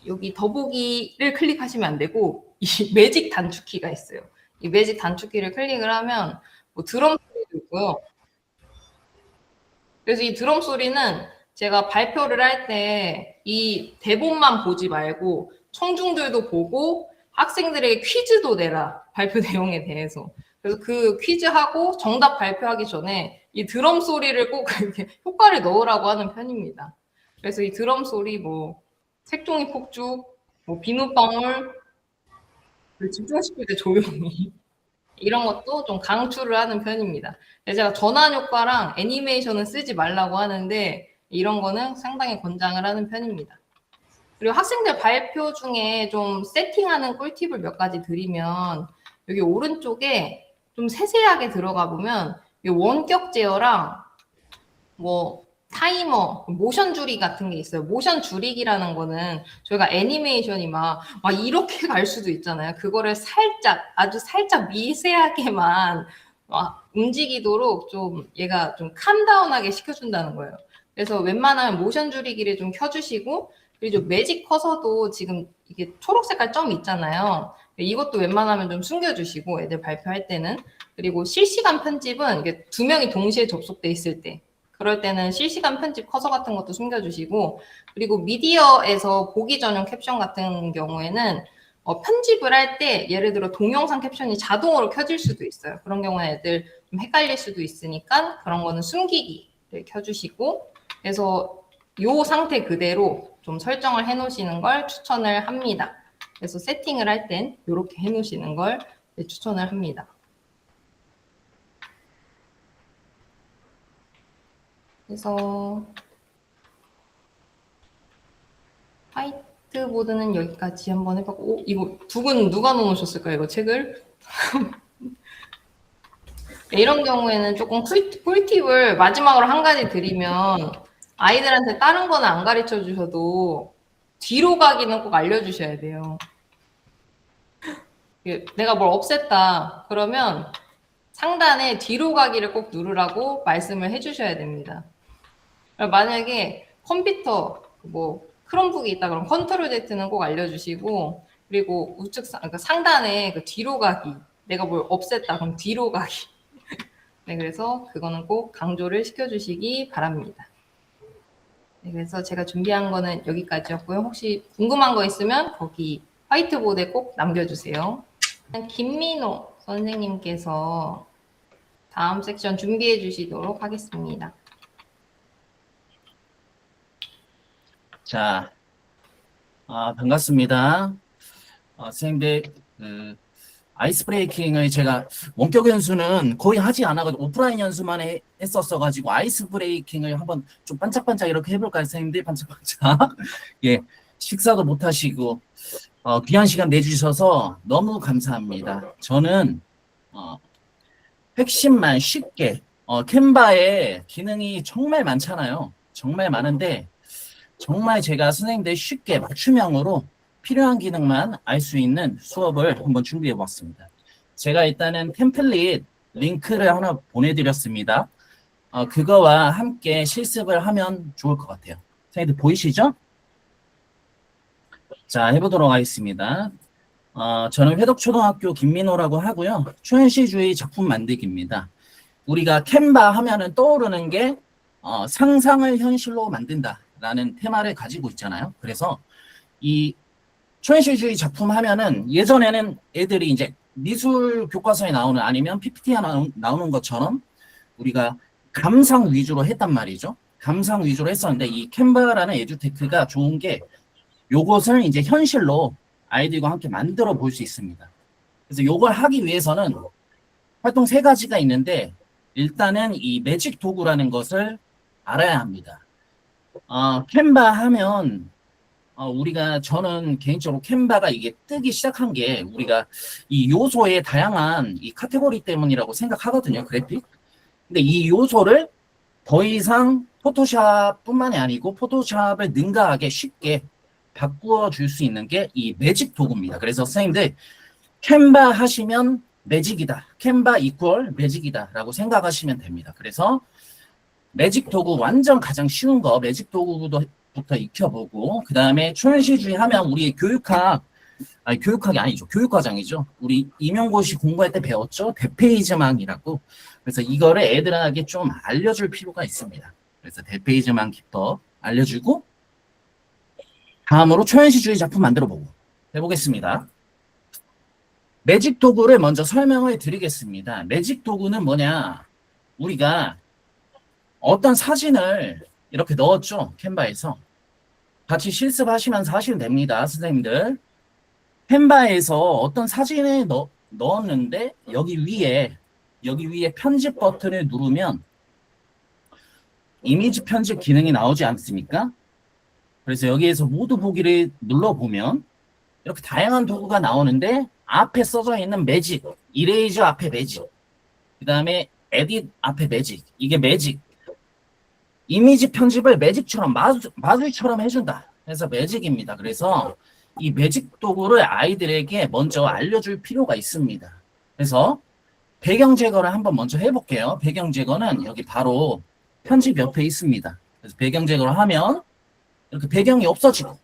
여기 더보기를 클릭하시면 안 되고 이 매직 단축키가 있어요. 이 매직 단축키를 클릭을 하면 뭐 드럼 소리도 있고요. 그래서 이 드럼 소리는 제가 발표를 할 때 이 대본만 보지 말고 청중들도 보고 학생들에게 퀴즈도 내라. 발표 내용에 대해서. 그래서 그 퀴즈하고 정답 발표하기 전에 이 드럼 소리를 꼭 이렇게 효과를 넣으라고 하는 편입니다. 그래서 이 드럼 소리 뭐 색종이 폭죽, 뭐 비눗방울 집중시킬 때 조용히 이런 것도 좀 강추를 하는 편입니다. 제가 전환 효과랑 애니메이션은 쓰지 말라고 하는데 이런 거는 상당히 권장을 하는 편입니다. 그리고 학생들 발표 중에 좀 세팅하는 꿀팁을 몇 가지 드리면 여기 오른쪽에 좀 세세하게 들어가 보면 이 원격 제어랑 뭐 타이머, 모션 줄이기 같은 게 있어요. 모션 줄이기라는 거는 저희가 애니메이션이 막 이렇게 갈 수도 있잖아요. 그거를 살짝, 아주 살짝 미세하게만 움직이도록 좀 얘가 좀 캄다운하게 시켜준다는 거예요. 그래서 웬만하면 모션 줄이기를 좀 켜주시고, 그리고 매직 커서도 지금 이게 초록 색깔 점 있잖아요. 이것도 웬만하면 좀 숨겨주시고, 애들 발표할 때는. 그리고 실시간 편집은 이게 2명이 동시에 접속돼 있을 때, 그럴 때는 실시간 편집 커서 같은 것도 숨겨주시고, 그리고 미디어에서 보기 전용 캡션 같은 경우에는 편집을 할 때 예를 들어 동영상 캡션이 자동으로 켜질 수도 있어요. 그런 경우는 애들 좀 헷갈릴 수도 있으니까 그런 거는 숨기기를 켜주시고, 그래서 이 상태 그대로 좀 설정을 해놓으시는 걸 추천을 합니다. 그래서 세팅을 할 땐 이렇게 해놓으시는 걸 추천을 합니다. 그래서 화이트보드는 여기까지 한번 해봤고, 이거 북은 누가 넣어놓으셨을까요? 이거 책을? 이런 경우에는 조금 꿀팁을 마지막으로 한 가지 드리면 아이들한테 다른 거는 안 가르쳐 주셔도 뒤로 가기는 꼭 알려주셔야 돼요. 내가 뭘 없앴다 그러면 상단에 뒤로 가기를 꼭 누르라고 말씀을 해주셔야 됩니다. 만약에 컴퓨터 뭐 크롬북이 있다 그러면 컨트롤 Z는 꼭 알려주시고, 그리고 우측 그러니까 상단에 그 뒤로 가기, 내가 뭘 없앴다 그럼 뒤로 가기. 네, 그래서 그거는 꼭 강조를 시켜주시기 바랍니다. 네, 그래서 제가 준비한 거는 여기까지였고요. 혹시 궁금한 거 있으면 거기 화이트보드에 꼭 남겨주세요. 김민호 선생님께서 다음 섹션 준비해 주시도록 하겠습니다. 자, 반갑습니다. 선생님들 아이스 브레이킹을 제가 원격 연수는 거의 하지 않아가지고 오프라인 연수만 했었어가지고 아이스 브레이킹을 한번 좀 반짝반짝 이렇게 해볼까요, 선생님들? 반짝반짝. 예, 식사도 못 하시고 귀한 시간 내주셔서 너무 감사합니다. 저는 핵심만 쉽게 캔바에 기능이 정말 많잖아요. 정말 많은데 정말 제가 선생님들 쉽게 맞춤형으로 필요한 기능만 알 수 있는 수업을 한번 준비해 봤습니다. 제가 일단은 템플릿 링크를 하나 보내드렸습니다. 그거와 함께 실습을 하면 좋을 것 같아요. 선생님들 보이시죠? 자, 해보도록 하겠습니다. 저는 회덕초등학교 김민호라고 하고요. 초현실주의 작품 만들기입니다. 우리가 캔바 하면은 떠오르는 게 상상을 현실로 만든다라는 테마를 가지고 있잖아요. 그래서 이 초현실주의 작품 하면은 예전에는 애들이 이제 미술 교과서에 나오는 아니면 PPT에 나오는 것처럼 우리가 감상 위주로 했단 말이죠. 감상 위주로 했었는데 이 캔바라는 에듀테크가 좋은 게 요것을 이제 현실로 아이들과 함께 만들어 볼 수 있습니다. 그래서 요걸 하기 위해서는 활동 3가지가 있는데 일단은 이 매직 도구라는 것을 알아야 합니다. 캔바 하면 저는 개인적으로 캔바가 이게 뜨기 시작한 게 우리가 이 요소의 다양한 이 카테고리 때문이라고 생각하거든요, 그래픽. 근데 이 요소를 더 이상 포토샵뿐만이 아니고 포토샵을 능가하게 쉽게 바꾸어 줄 수 있는 게 이 매직 도구입니다. 그래서 선생님들 캔바 하시면 매직이다. 캔바 이퀄 매직이다 라고 생각하시면 됩니다. 그래서 매직 도구 완전 가장 쉬운 거 매직 도구부터 익혀보고 그 다음에 초현실주의 하면 우리 교육학이 아니죠. 교육과정이죠. 우리 임용고시 공부할 때 배웠죠. 대페이지망이라고. 그래서 이거를 애들에게 좀 알려줄 필요가 있습니다. 그래서 대페이지망 기법 알려주고 다음으로 초현실주의 작품 만들어보고 해보겠습니다. 매직 도구를 먼저 설명을 드리겠습니다. 매직 도구는 뭐냐? 우리가 어떤 사진을 이렇게 넣었죠. 캔바에서. 같이 실습하시면서 하시면 됩니다. 선생님들. 캔바에서 어떤 사진을 넣었는데 여기 위에 편집 버튼을 누르면 이미지 편집 기능이 나오지 않습니까? 그래서 여기에서 모두 보기를 눌러보면 이렇게 다양한 도구가 나오는데 앞에 써져 있는 매직, 이레이저 앞에 매직, 그 다음에 에딧 앞에 매직, 이게 매직. 이미지 편집을 매직처럼 마술처럼 해준다. 그래서 매직입니다. 그래서 이 매직 도구를 아이들에게 먼저 알려줄 필요가 있습니다. 그래서 배경 제거를 한번 먼저 해볼게요. 배경 제거는 여기 바로 편집 옆에 있습니다. 그래서 배경 제거를 하면 이렇게 배경이 없어지고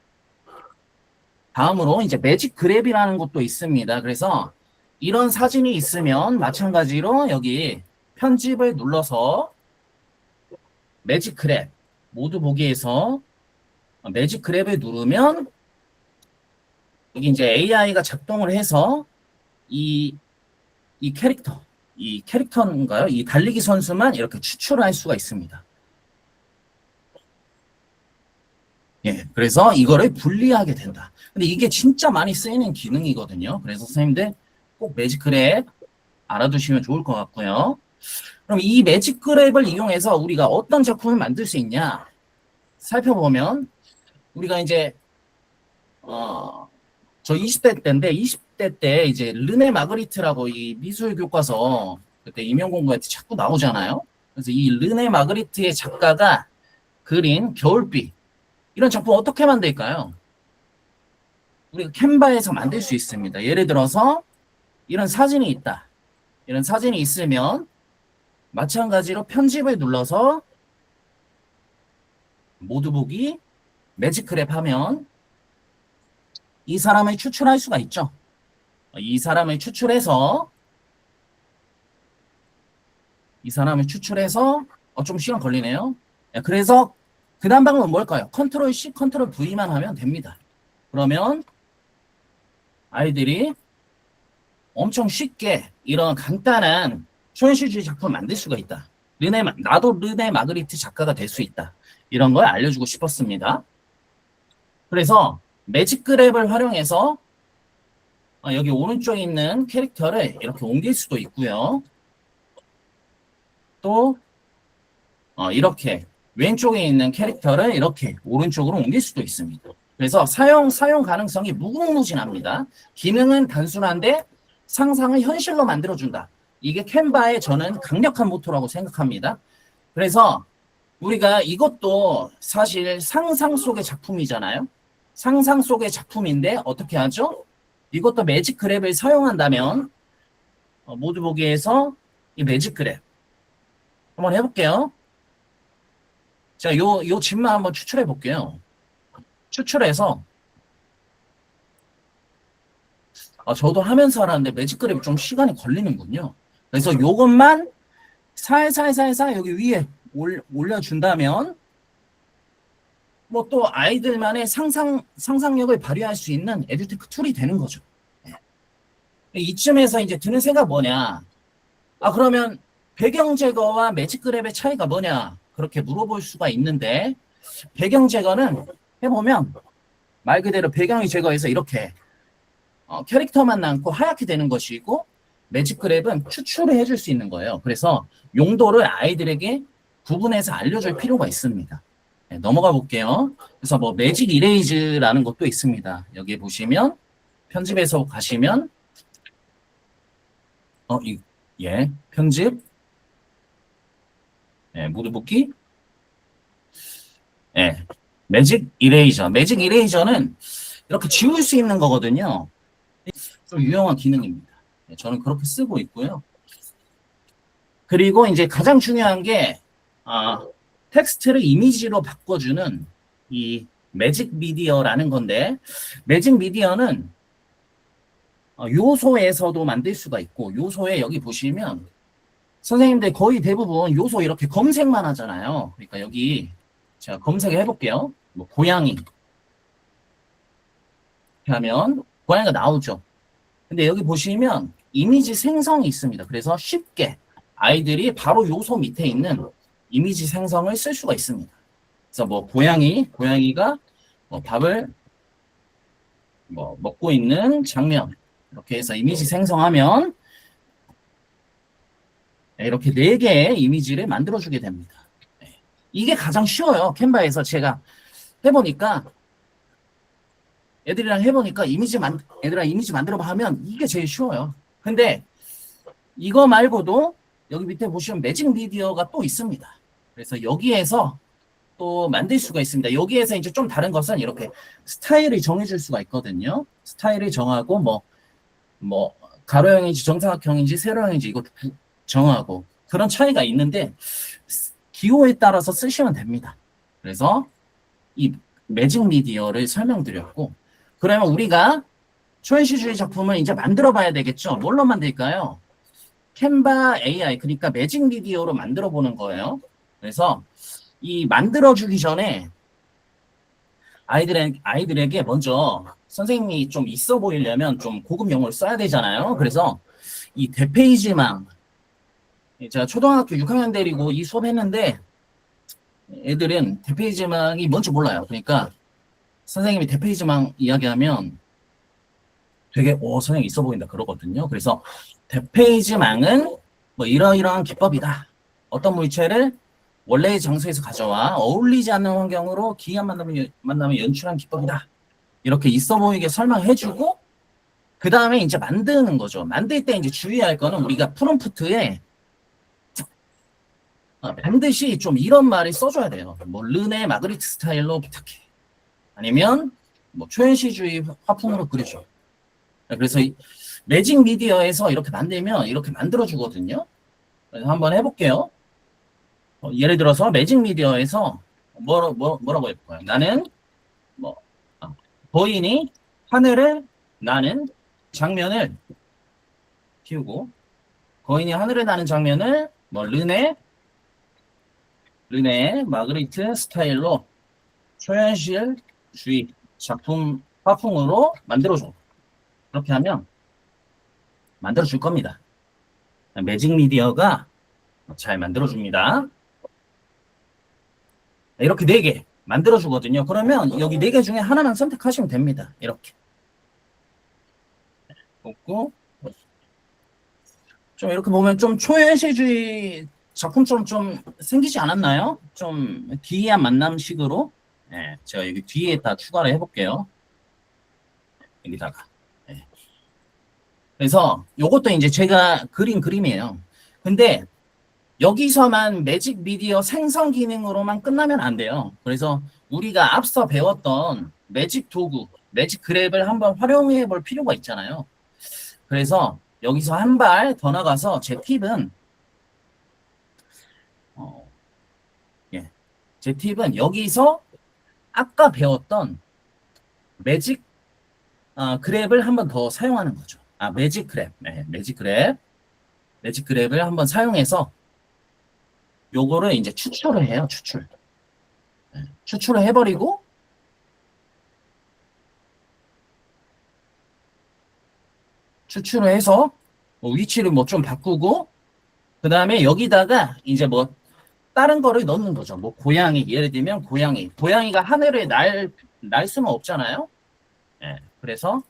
다음으로 이제 매직 그랩이라는 것도 있습니다. 그래서 이런 사진이 있으면 마찬가지로 여기 편집을 눌러서 매직 그랩 모두 보기에서 매직 그랩을 누르면 여기 이제 AI가 작동을 해서 이 캐릭터인가요? 이 달리기 선수만 이렇게 추출할 수가 있습니다. 예, 그래서 이거를 분리하게 된다. 근데 이게 진짜 많이 쓰이는 기능이거든요. 그래서 선생님들 꼭 매직 그랩 알아두시면 좋을 것 같고요. 그럼 이 매직 그랩을 이용해서 우리가 어떤 작품을 만들 수 있냐 살펴보면 우리가 이제 저 20대 때인데 20대 때 이제 르네 마그리트라고 이 미술 교과서 그때 임용공부할 때 자꾸 나오잖아요. 그래서 이 르네 마그리트의 작가가 그린 겨울비 이런 작품 어떻게 만들까요? 우리가 캔바에서 만들 수 있습니다. 예를 들어서 이런 사진이 있다. 이런 사진이 있으면 마찬가지로 편집을 눌러서 모두 보기 매직 그랩 하면 이 사람을 추출할 수가 있죠. 이 사람을 추출해서 좀 시간 걸리네요. 그래서 그 다음 방법은 뭘까요? 컨트롤 C, 컨트롤 V만 하면 됩니다. 그러면 아이들이 엄청 쉽게 이런 간단한 초현실주의 작품을 만들 수가 있다. 나도 르네 마그리트 작가가 될 수 있다. 이런 걸 알려주고 싶었습니다. 그래서 매직 그랩을 활용해서 여기 오른쪽에 있는 캐릭터를 이렇게 옮길 수도 있고요. 또 이렇게 왼쪽에 있는 캐릭터를 이렇게 오른쪽으로 옮길 수도 있습니다. 그래서 사용 가능성이 무궁무진합니다. 기능은 단순한데 상상을 현실로 만들어준다. 이게 캔바의 저는 강력한 모토라고 생각합니다. 그래서 우리가 이것도 사실 상상 속의 작품이잖아요. 상상 속의 작품인데 어떻게 하죠? 이것도 매직 그랩을 사용한다면 모두 보기에서 이 매직 그랩 한번 해볼게요. 자, 요 집만 한번 추출해 볼게요. 추출해서 저도 하면서 하라는데 매직 그랩이 좀 시간이 걸리는군요. 그래서 요것만 살살살살 여기 위에 올려준다면 뭐 또 아이들만의 상상력을 발휘할 수 있는 에듀테크 툴이 되는 거죠. 이쯤에서 이제 드는 생각 뭐냐? 그러면 배경 제거와 매직 그랩의 차이가 뭐냐? 그렇게 물어볼 수가 있는데 배경 제거는 해보면 말 그대로 배경이 제거해서 이렇게 캐릭터만 남고 하얗게 되는 것이고 매직 그랩은 추출을 해줄 수 있는 거예요. 그래서 용도를 아이들에게 구분해서 알려줄 필요가 있습니다. 네, 넘어가 볼게요. 그래서 뭐 매직 이레이즈라는 것도 있습니다. 여기 보시면 편집에서 가시면 편집 모두 복귀 매직 이레이저. 매직 이레이저는 이렇게 지울 수 있는 거거든요. 좀 유용한 기능입니다. 저는 그렇게 쓰고 있고요. 그리고 이제 가장 중요한 게 텍스트를 이미지로 바꿔주는 이 매직 미디어라는 건데 매직 미디어는 요소에서도 만들 수가 있고 요소에 여기 보시면 선생님들 거의 대부분 요소 이렇게 검색만 하잖아요. 그러니까 여기 제가 검색을 해볼게요. 뭐 고양이 하면 고양이가 나오죠. 근데 여기 보시면 이미지 생성이 있습니다. 그래서 쉽게 아이들이 바로 요소 밑에 있는 이미지 생성을 쓸 수가 있습니다. 그래서 뭐 고양이가 뭐 밥을 뭐 먹고 있는 장면 이렇게 해서 이미지 생성하면 이렇게 4개의 이미지를 만들어주게 됩니다. 이게 가장 쉬워요. 캔바에서 제가 해보니까 애들이랑 해보니까 애들아 이미지 만들어봐 하면 이게 제일 쉬워요. 근데 이거 말고도 여기 밑에 보시면 매직 미디어가 또 있습니다. 그래서 여기에서 또 만들 수가 있습니다. 여기에서 이제 좀 다른 것은 이렇게 스타일을 정해줄 수가 있거든요. 스타일을 정하고 뭐 가로형인지 정사각형인지 세로형인지 이것도 정하고 그런 차이가 있는데 기호에 따라서 쓰시면 됩니다. 그래서 이 매직 미디어를 설명드렸고 그러면 우리가 초현실주의 작품을 이제 만들어 봐야 되겠죠. 뭘로 만들까요? 캔바 AI 그러니까 매직 미디어로 만들어 보는 거예요. 그래서 이 만들어주기 전에 아이들에게 먼저 선생님이 좀 있어 보이려면 좀 고급 용어를 써야 되잖아요. 그래서 이 대페이지망 제가 초등학교 6학년 데리고 이 수업 했는데 애들은 대페이지망이 뭔지 몰라요. 그러니까 선생님이 대페이지망 이야기하면 되게 선생님 있어 보인다 그러거든요. 그래서 대페이지망은 뭐 이러이러한 기법이다. 어떤 물체를 원래의 장소에서 가져와 어울리지 않는 환경으로 기이한 만남을 연출한 기법이다. 이렇게 있어 보이게 설명해주고 그 다음에 이제 만드는 거죠. 만들 때 이제 주의할 거는 우리가 프롬프트에 반드시 좀 이런 말을 써줘야 돼요. 뭐 르네 마그리트 스타일로 부탁해. 아니면 뭐 초현실주의 화풍으로 그려줘. 그래서 이 매직 미디어에서 이렇게 만들면 이렇게 만들어주거든요. 그래서 한번 해볼게요. 예를 들어서 매직 미디어에서 뭐라고 해볼까요? 나는 거인이 하늘을 나는 장면을 키우고 거인이 하늘을 나는 장면을 뭐 르네 마그리트 스타일로 초현실주의 작품 화풍으로 만들어줘. 그렇게 하면 만들어줄 겁니다. 매직 미디어가 잘 만들어줍니다. 이렇게 4개 만들어주거든요. 그러면 여기 4개 중에 하나만 선택하시면 됩니다. 이렇게. 없고, 좀 이렇게 보면 좀 초현실주의 작품처럼 좀 생기지 않았나요? 좀 기이한 만남식으로. 예, 제가 여기 뒤에다 추가를 해볼게요. 여기다가. 예. 그래서 요것도 이제 제가 그린 그림이에요. 근데 여기서만 매직 미디어 생성 기능으로만 끝나면 안 돼요. 그래서 우리가 앞서 배웠던 매직 도구, 매직 그랩을 한번 활용해 볼 필요가 있잖아요. 그래서 여기서 한 발 더 나가서 제 팁은 예, 제 팁은 여기서 아까 배웠던 매직 그랩을 한번 더 사용하는 거죠. 매직 그랩, 네, 매직 그랩, 매직 그랩을 한번 사용해서 요거를 이제 추출을 해요. 추출. 네, 추출을 해버리고 추출을 해서 뭐 위치를 뭐 좀 바꾸고 그 다음에 여기다가 이제 뭐 다른 거를 넣는 거죠. 뭐 고양이, 예를 들면 고양이가 하늘에 날 수는 없잖아요. 예, 그래서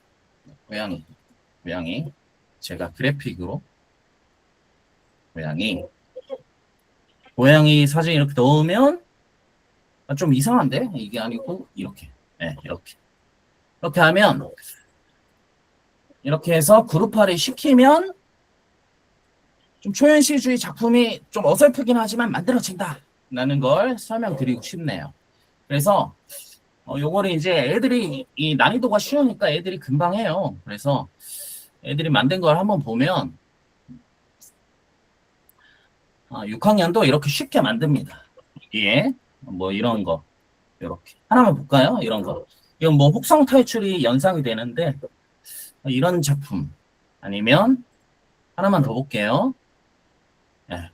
고양이 제가 그래픽으로 고양이 사진 이렇게 넣으면 좀 이상한데 이게 아니고 이렇게 이렇게 하면 이렇게 해서 그룹화를 시키면 좀 초현실주의 작품이 좀 어설프긴 하지만 만들어진다라는 걸 설명드리고 싶네요. 그래서 요거를 이제 애들이 이 난이도가 쉬우니까 애들이 금방 해요. 그래서 애들이 만든 걸 한번 보면 6학년도 이렇게 쉽게 만듭니다. 여기에 뭐 이런 거 이렇게 하나만 볼까요? 이런 거 이건 뭐 혹성 탈출이 연상이 되는데 이런 작품 아니면 하나만 더 볼게요. 네.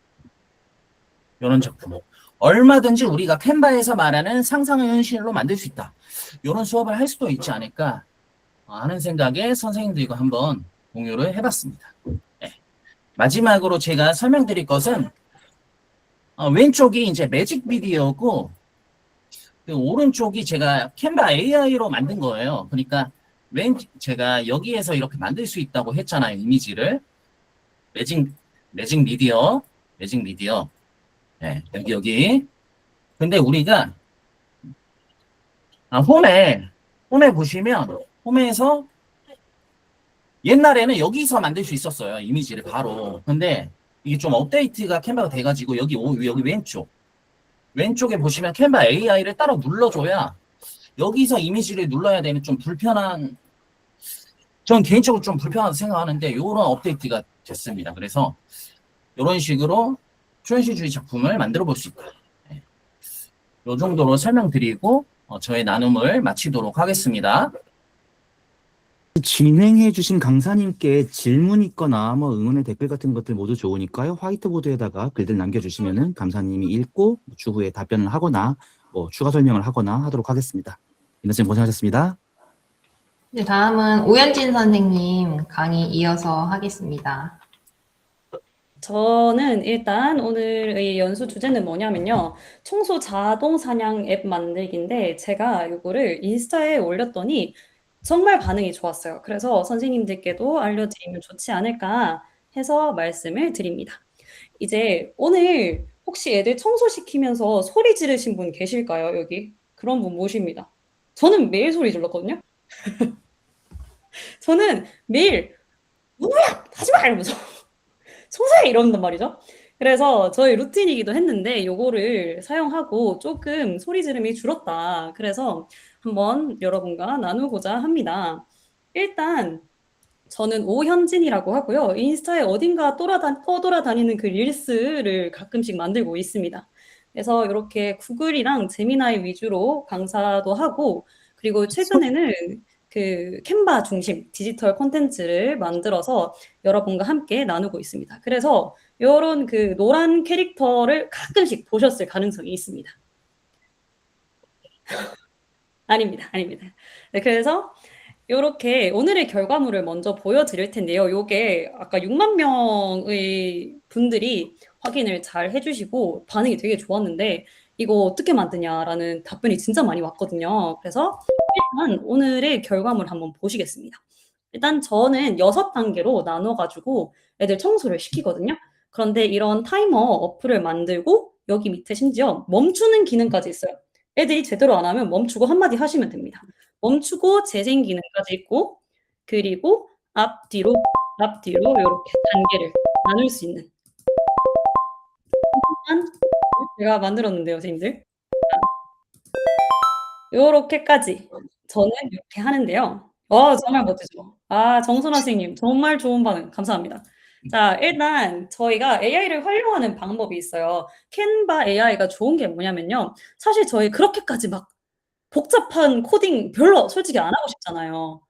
이런 작품 얼마든지 우리가 캔바에서 말하는 상상의 현실로 만들 수 있다. 이런 수업을 할 수도 있지 않을까 하는 생각에 선생님들과 한번 공유를 해봤습니다. 네. 마지막으로 제가 설명드릴 것은 왼쪽이 이제 매직 미디어고 그 오른쪽이 제가 캔바 AI로 만든 거예요. 그러니까 제가 여기에서 이렇게 만들 수 있다고 했잖아요. 이미지를 매직 미디어 네, 여기 근데 우리가 홈에 보시면 홈에서 옛날에는 여기서 만들 수 있었어요. 이미지를 바로. 근데 이게 좀 업데이트가 캔바가 돼가지고 여기 왼쪽에 보시면 캔바 AI를 따로 눌러줘야 여기서 이미지를 눌러야 되는 좀 불편한 전 개인적으로 좀 불편하다고 생각하는데 이런 업데이트가 됐습니다. 그래서 이런 식으로 초현실주의 작품을 만들어 볼 수 있다. 네. 이 정도로 설명드리고 저의 나눔을 마치도록 하겠습니다. 진행해 주신 강사님께 질문 있거나 뭐 응원의 댓글 같은 것들 모두 좋으니까요. 화이트보드에다가 글들 남겨주시면은 강사님이 읽고 추후에 답변을 하거나 뭐 추가 설명을 하거나 하도록 하겠습니다. 민호쌤 고생하셨습니다. 네, 다음은 오현진 선생님 강의 이어서 하겠습니다. 저는 일단 오늘의 연수 주제는 뭐냐면요. 청소 자동 사냥 앱 만들기인데 제가 이거를 인스타에 올렸더니 정말 반응이 좋았어요. 그래서 선생님들께도 알려드리면 좋지 않을까 해서 말씀을 드립니다. 이제 오늘 혹시 애들 청소시키면서 소리 지르신 분 계실까요? 여기? 그런 분 모십니다. 저는 매일 소리 질렀거든요. 저는 매일 누구야! 하지 마! 이러면서 청소해! 이런단 말이죠. 그래서 저희 루틴이기도 했는데 요거를 사용하고 조금 소리 지름이 줄었다. 그래서 한번 여러분과 나누고자 합니다. 일단 저는 오현진이라고 하고요. 인스타에 어딘가 떠돌아다니는 그 릴스를 가끔씩 만들고 있습니다. 그래서 이렇게 구글이랑 제미나이 위주로 강사도 하고 그리고 최근에는 그 캔바 중심 디지털 콘텐츠를 만들어서 여러분과 함께 나누고 있습니다. 그래서 이런 그 노란 캐릭터를 가끔씩 보셨을 가능성이 있습니다. 아닙니다. 네, 그래서 이렇게 오늘의 결과물을 먼저 보여드릴 텐데요. 이게 아까 6만 명의 분들이 확인을 잘 해주시고 반응이 되게 좋았는데 이거 어떻게 만드냐라는 답변이 진짜 많이 왔거든요. 그래서 일단 오늘의 결과물 한번 보시겠습니다. 일단 저는 6단계로 나눠가지고 애들 청소를 시키거든요. 그런데 이런 타이머 어플을 만들고 여기 밑에 심지어 멈추는 기능까지 있어요. 애들이 제대로 안 하면 멈추고 한마디 하시면 됩니다. 멈추고 재생 기능까지 있고, 그리고 앞뒤로 이렇게 단계를 나눌 수 있는 제가 만들었는데요, 선생님들. 요렇게까지 저는 이렇게 하는데요. 정말 멋지죠. 정선아 선생님 정말 좋은 반응 감사합니다. 자, 일단 저희가 AI를 활용하는 방법이 있어요. 캔바 AI가 좋은 게 뭐냐면요. 사실 저희 그렇게까지 막 복잡한 코딩 별로 솔직히 안 하고 싶잖아요.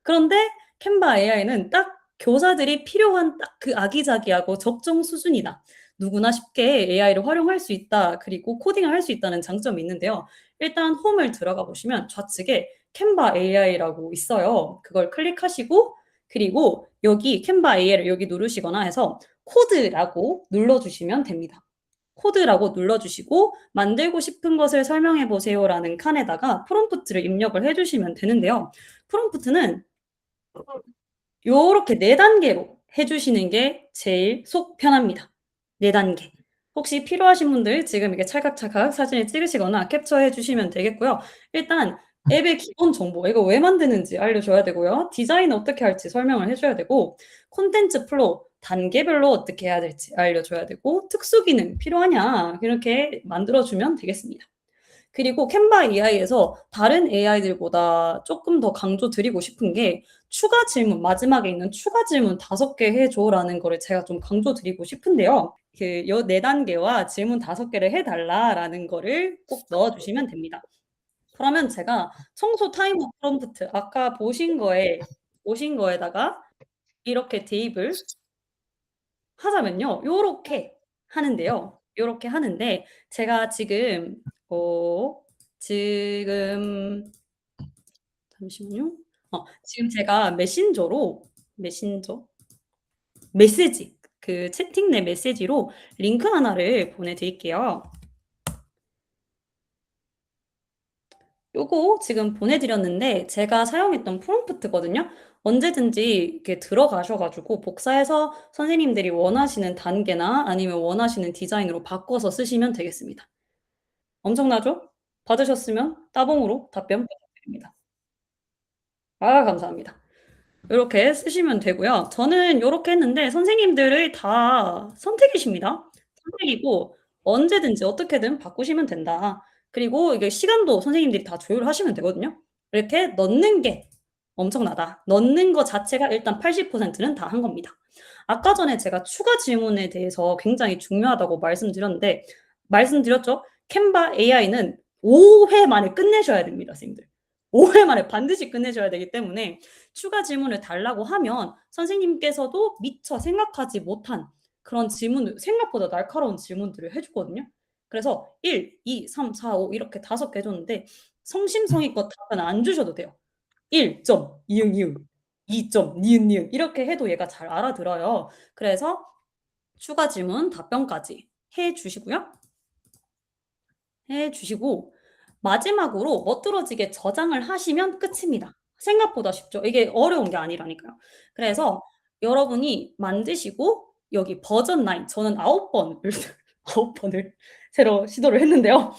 그런데 캔바 AI는 딱 교사들이 필요한 딱 그 아기자기하고 적정 수준이다. 누구나 쉽게 AI를 활용할 수 있다. 그리고 코딩을 할 수 있다는 장점이 있는데요. 일단 홈을 들어가 보시면 좌측에 캔바 AI라고 있어요. 그걸 클릭하시고 그리고 여기 캔바 AI를 여기 누르시거나 해서 코드라고 눌러주시면 됩니다. 코드라고 눌러주시고 만들고 싶은 것을 설명해 보세요라는 칸에다가 프롬프트를 입력을 해주시면 되는데요. 프롬프트는 요렇게 4단계로 해주시는 게 제일 속 편합니다. 4단계. 혹시 필요하신 분들 지금 이게 찰칵찰칵 사진을 찍으시거나 캡처해 주시면 되겠고요. 일단 앱의 기본 정보, 이거 왜 만드는지 알려줘야 되고요. 디자인 어떻게 할지 설명을 해줘야 되고, 콘텐츠 플로우, 단계별로 어떻게 해야 될지 알려줘야 되고, 특수 기능 필요하냐, 이렇게 만들어주면 되겠습니다. 그리고 캔바 AI에서 다른 AI들보다 조금 더 강조드리고 싶은 게 추가 질문, 마지막에 있는 추가 질문 5개 해줘라는 거를 제가 좀 강조드리고 싶은데요. 요 4단계와 질문 5개를 해달라라는 거를 꼭 넣어주시면 됩니다. 그러면 제가 청소 타이머 프롬프트 아까 보신 거에다가 이렇게 대입을 하자면요. 요렇게 하는데요. 요렇게 하는데 제가 지금 잠시만요. 지금 제가 메시지 그 채팅 내 메시지로 링크 하나를 보내드릴게요. 요거 지금 보내드렸는데 제가 사용했던 프롬프트거든요. 언제든지 이렇게 들어가셔가지고 복사해서 선생님들이 원하시는 단계나 아니면 원하시는 디자인으로 바꿔서 쓰시면 되겠습니다. 엄청나죠? 받으셨으면 따봉으로 답변 부탁드립니다. 감사합니다. 이렇게 쓰시면 되고요. 저는 이렇게 했는데 선생님들의 다 선택이십니다. 선택이고 언제든지 어떻게든 바꾸시면 된다. 그리고 이게 시간도 선생님들이 다 조율하시면 되거든요. 이렇게 넣는 게 엄청나다. 넣는 것 자체가 일단 80%는 다 한 겁니다. 아까 전에 제가 추가 질문에 대해서 굉장히 중요하다고 말씀드렸죠? 캔바 AI는 5회 만에 끝내셔야 됩니다, 선생님들. 5회 만에 반드시 끝내셔야 되기 때문에 추가 질문을 달라고 하면 선생님께서도 미처 생각하지 못한 그런 질문을 생각보다 날카로운 질문들을 해주거든요. 그래서 1, 2, 3, 4, 5 이렇게 5개 해줬는데 성심성의껏 답변 안 주셔도 돼요. 1점, 이응, 이응, 2점, 니은, 니은 이렇게 해도 얘가 잘 알아들어요. 그래서 추가 질문 답변까지 해주시고요. 해주시고 마지막으로 멋들어지게 저장을 하시면 끝입니다. 생각보다 쉽죠. 이게 어려운 게 아니라니까요. 그래서 여러분이 만드시고 여기 버전 9 저는 9번을 새로 시도를 했는데요.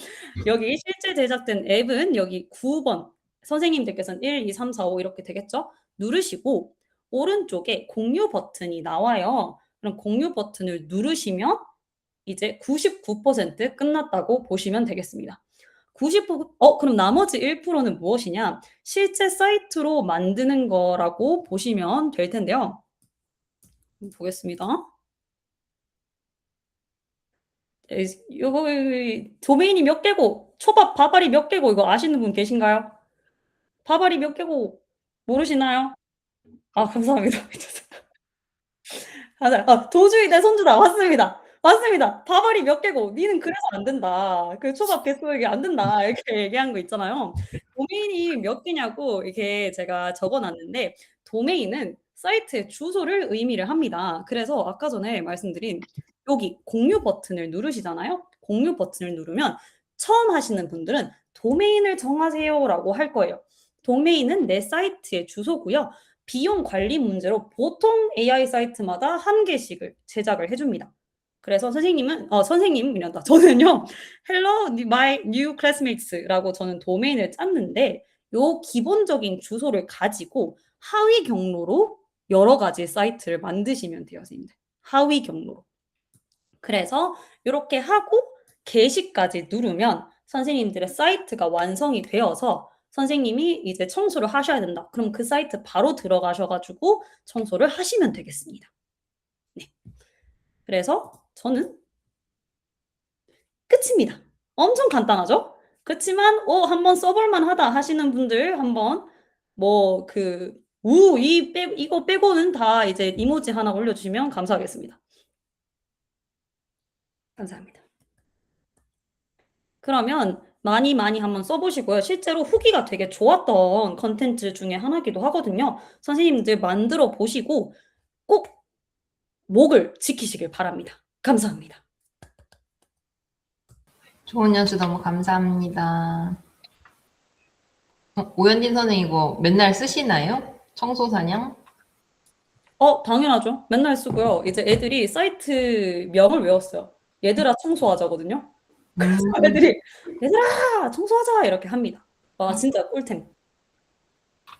여기 실제 제작된 앱은 여기 9번 선생님들께서는 1, 2, 3, 4, 5 이렇게 되겠죠. 누르시고 오른쪽에 공유 버튼이 나와요. 그럼 공유 버튼을 누르시면 이제 99% 끝났다고 보시면 되겠습니다. 90%, 그럼 나머지 1%는 무엇이냐? 실제 사이트로 만드는 거라고 보시면 될 텐데요. 보겠습니다. 요거 도메인이 몇 개고, 초밥 바바리 몇 개고 이거 아시는 분 계신가요? 바바리 몇 개고 모르시나요? 감사합니다. 맞아요. 도주의 내 손주다. 맞습니다. 맞습니다. 바바리 몇 개고 니는 그래서 안 된다. 그 초밥 개수액이 안 된다. 이렇게 얘기한 거 있잖아요. 도메인이 몇 개냐고 이렇게 제가 적어놨는데 도메인은 사이트의 주소를 의미를 합니다. 그래서 아까 전에 말씀드린 여기 공유 버튼을 누르시잖아요. 공유 버튼을 누르면 처음 하시는 분들은 도메인을 정하세요라고 할 거예요. 도메인은 내 사이트의 주소고요. 비용 관리 문제로 보통 AI 사이트마다 한 개씩을 제작을 해줍니다. 그래서 선생님이란다. 저는요, Hello, my new classmates라고 저는 도메인을 짰는데, 요 기본적인 주소를 가지고 하위 경로로 여러 가지 사이트를 만드시면 돼요, 선생님들. 하위 경로로. 그래서 이렇게 하고 게시까지 누르면 선생님들의 사이트가 완성이 되어서 선생님이 이제 청소를 하셔야 된다. 그럼 그 사이트 바로 들어가셔가지고 청소를 하시면 되겠습니다. 네. 그래서 저는 끝입니다. 엄청 간단하죠? 그렇지만 한번 써볼만 하다 하시는 분들 한번 이거 빼고는 다 이제 이모지 하나 올려주시면 감사하겠습니다. 감사합니다. 그러면 많이 한번 써보시고요. 실제로 후기가 되게 좋았던 컨텐츠 중에 하나이기도 하거든요. 선생님들 만들어 보시고 꼭 목을 지키시길 바랍니다. 감사합니다. 좋은 연수 너무 감사합니다. 오현진 선생님 이거 맨날 쓰시나요? 청소사냥? 당연하죠. 맨날 쓰고요. 이제 애들이 사이트 명을 외웠어요. 얘들아 청소하자거든요. 그래서 애들이 얘들아 청소하자 이렇게 합니다. 와 진짜 꿀템.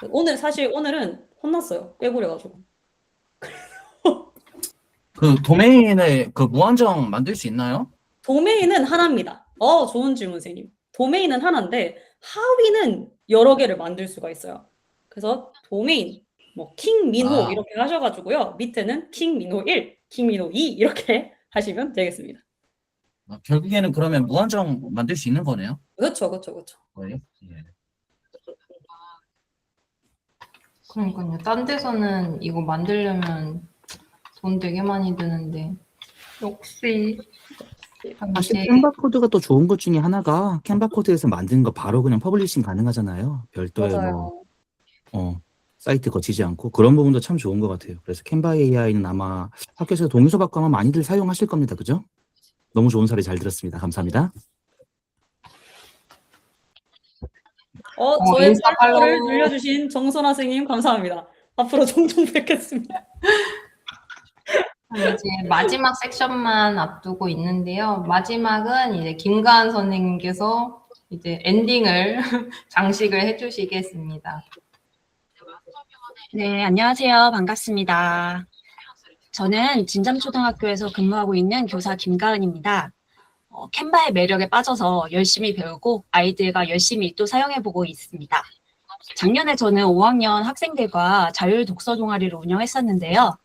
오늘은 혼났어요. 빼부려가지고. 그 도메인에 그 무한정 만들 수 있나요? 도메인은 하나입니다. 좋은 질문, 선생님. 도메인은 하나인데 하위는 여러 개를 만들 수가 있어요. 그래서 도메인, 킹민호 이렇게 하셔가지고요. 밑에는 킹민호 1, 킹민호 2 이렇게 하시면 되겠습니다. 결국에는 그러면 무한정 만들 수 있는 거네요? 그렇죠. 네. 예. 그러니까요. 딴 데서는 이거 만들려면 돈 되게 많이 드는데 역시 사실 캔바 코드가 또 좋은 것 중에 하나가 캔바 코드에서 만든 거 바로 그냥 퍼블리싱 가능하잖아요. 별도의 맞아요. 사이트 거치지 않고 그런 부분도 참 좋은 것 같아요. 그래서 캔바 AI는 아마 학교에서 동의서 받고 아마 많이들 사용하실 겁니다. 그죠? 너무 좋은 사례 잘 들었습니다. 감사합니다. 저의 인스타 팔로우를 팔로우. 눌려주신 정선아 선생님 감사합니다. 앞으로 종종 뵙겠습니다. 이제 마지막 섹션만 앞두고 있는데요. 마지막은 이제 김가은 선생님께서 이제 엔딩을 장식을 해주시겠습니다. 네, 안녕하세요. 반갑습니다. 저는 진잠초등학교에서 근무하고 있는 교사 김가은입니다. 캔바의 매력에 빠져서 열심히 배우고 아이들과 열심히 또 사용해보고 있습니다. 작년에 저는 5학년 학생들과 자율 독서 동아리를 운영했었는데요.